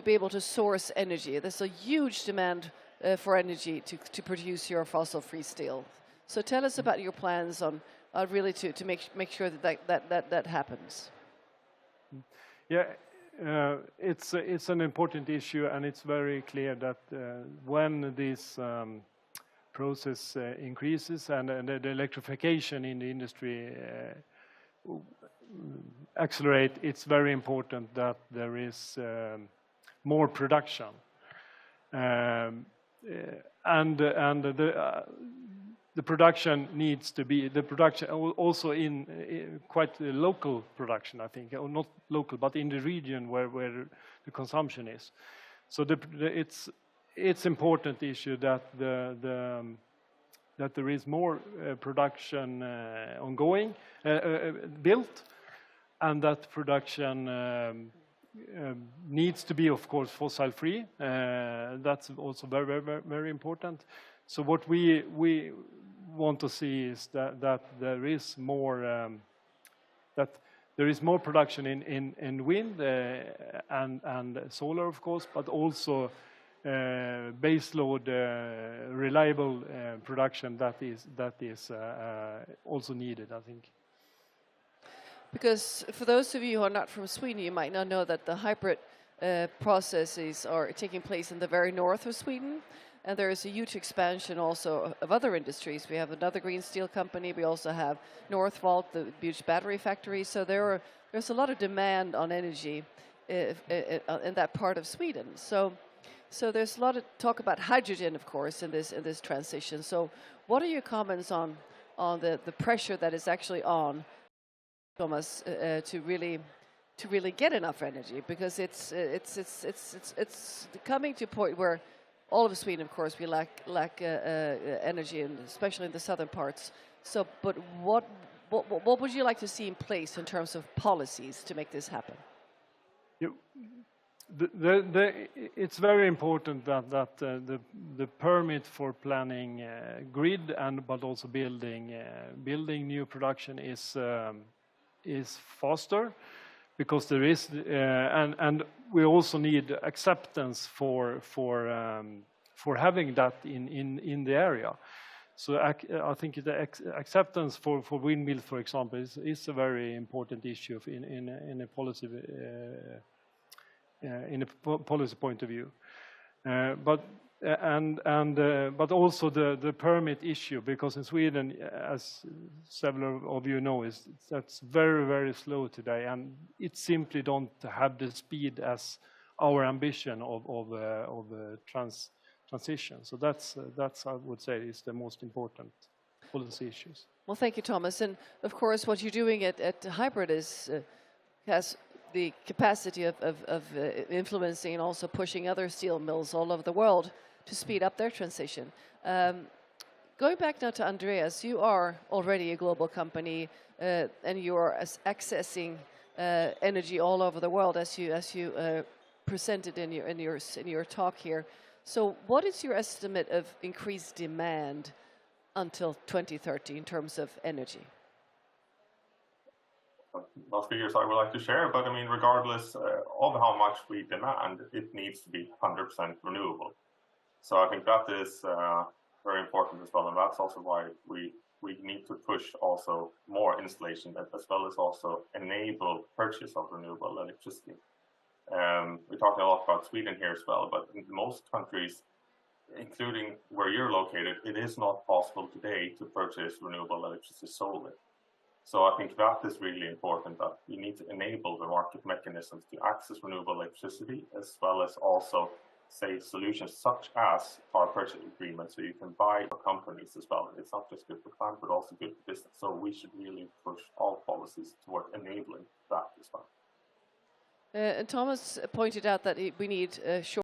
be able to source energy? There's a huge demand for energy to produce your fossil-free steel. So, tell us about your plans on really to make sure that happens. Yeah. It's an important issue, and it's very clear that when this process increases and the electrification in the industry accelerate, it's very important that there is more production. And the production needs to be also in quite local production, I think, or not local, but in the region where the consumption is. So it's important issue that that there is more production ongoing, built, and that production needs to be, of course, fossil free. That's also very, very, very important. So what we want to see is that there is more production in wind and solar, of course, but also baseload reliable production that is also needed, I think. Because for those of you who are not from Sweden, you might not know that the hybrid processes are taking place in the very north of Sweden. And there is a huge expansion also of other industries. We have another green steel company. We also have Northvolt, the huge battery factory. So there's a lot of demand on energy in that part of Sweden. So there's a lot of talk about hydrogen, of course, in this transition. So what are your comments on the pressure that is actually on, Thomas, to really get enough energy? Because it's coming to a point where all of Sweden, of course, we lack energy, and especially in the southern parts. So, but what would you like to see in place in terms of policies to make this happen? It's very important that the permit for planning grid but also building new production is faster, because there is and we also need acceptance for having that in the area. So I think the acceptance for windmills, for example, is a very important issue in a policy point of view. But also the permit issue, because in Sweden, as several of you know, that's very, very slow today, and it simply don't have the speed as our ambition of transition. So that's I would say is the most important policy issues. Well, thank you, Thomas. And of course, what you're doing at Hybrid has the capacity of influencing and also pushing other steel mills all over the world to speed up their transition. Going back now to Andreas, you are already a global company, and you are accessing energy all over the world, as you presented in your talk here. So, what is your estimate of increased demand until 2030 in terms of energy? Those figures I would like to share, but I mean, regardless of how much we demand, it needs to be 100% renewable. So I think that is very important as well, and that's also why we need to push also more installation, as well as also enable purchase of renewable electricity. We're talking a lot about Sweden here as well, but in most countries, including where you're located, it is not possible today to purchase renewable electricity solely. So I think that is really important, that we need to enable the market mechanisms to access renewable electricity, as well as also, say, solutions such as power purchase agreements, so you can buy for companies as well. It's not just good for climate, but also good for business. So we should really push all policies toward enabling that as well. And Thomas pointed out that we need short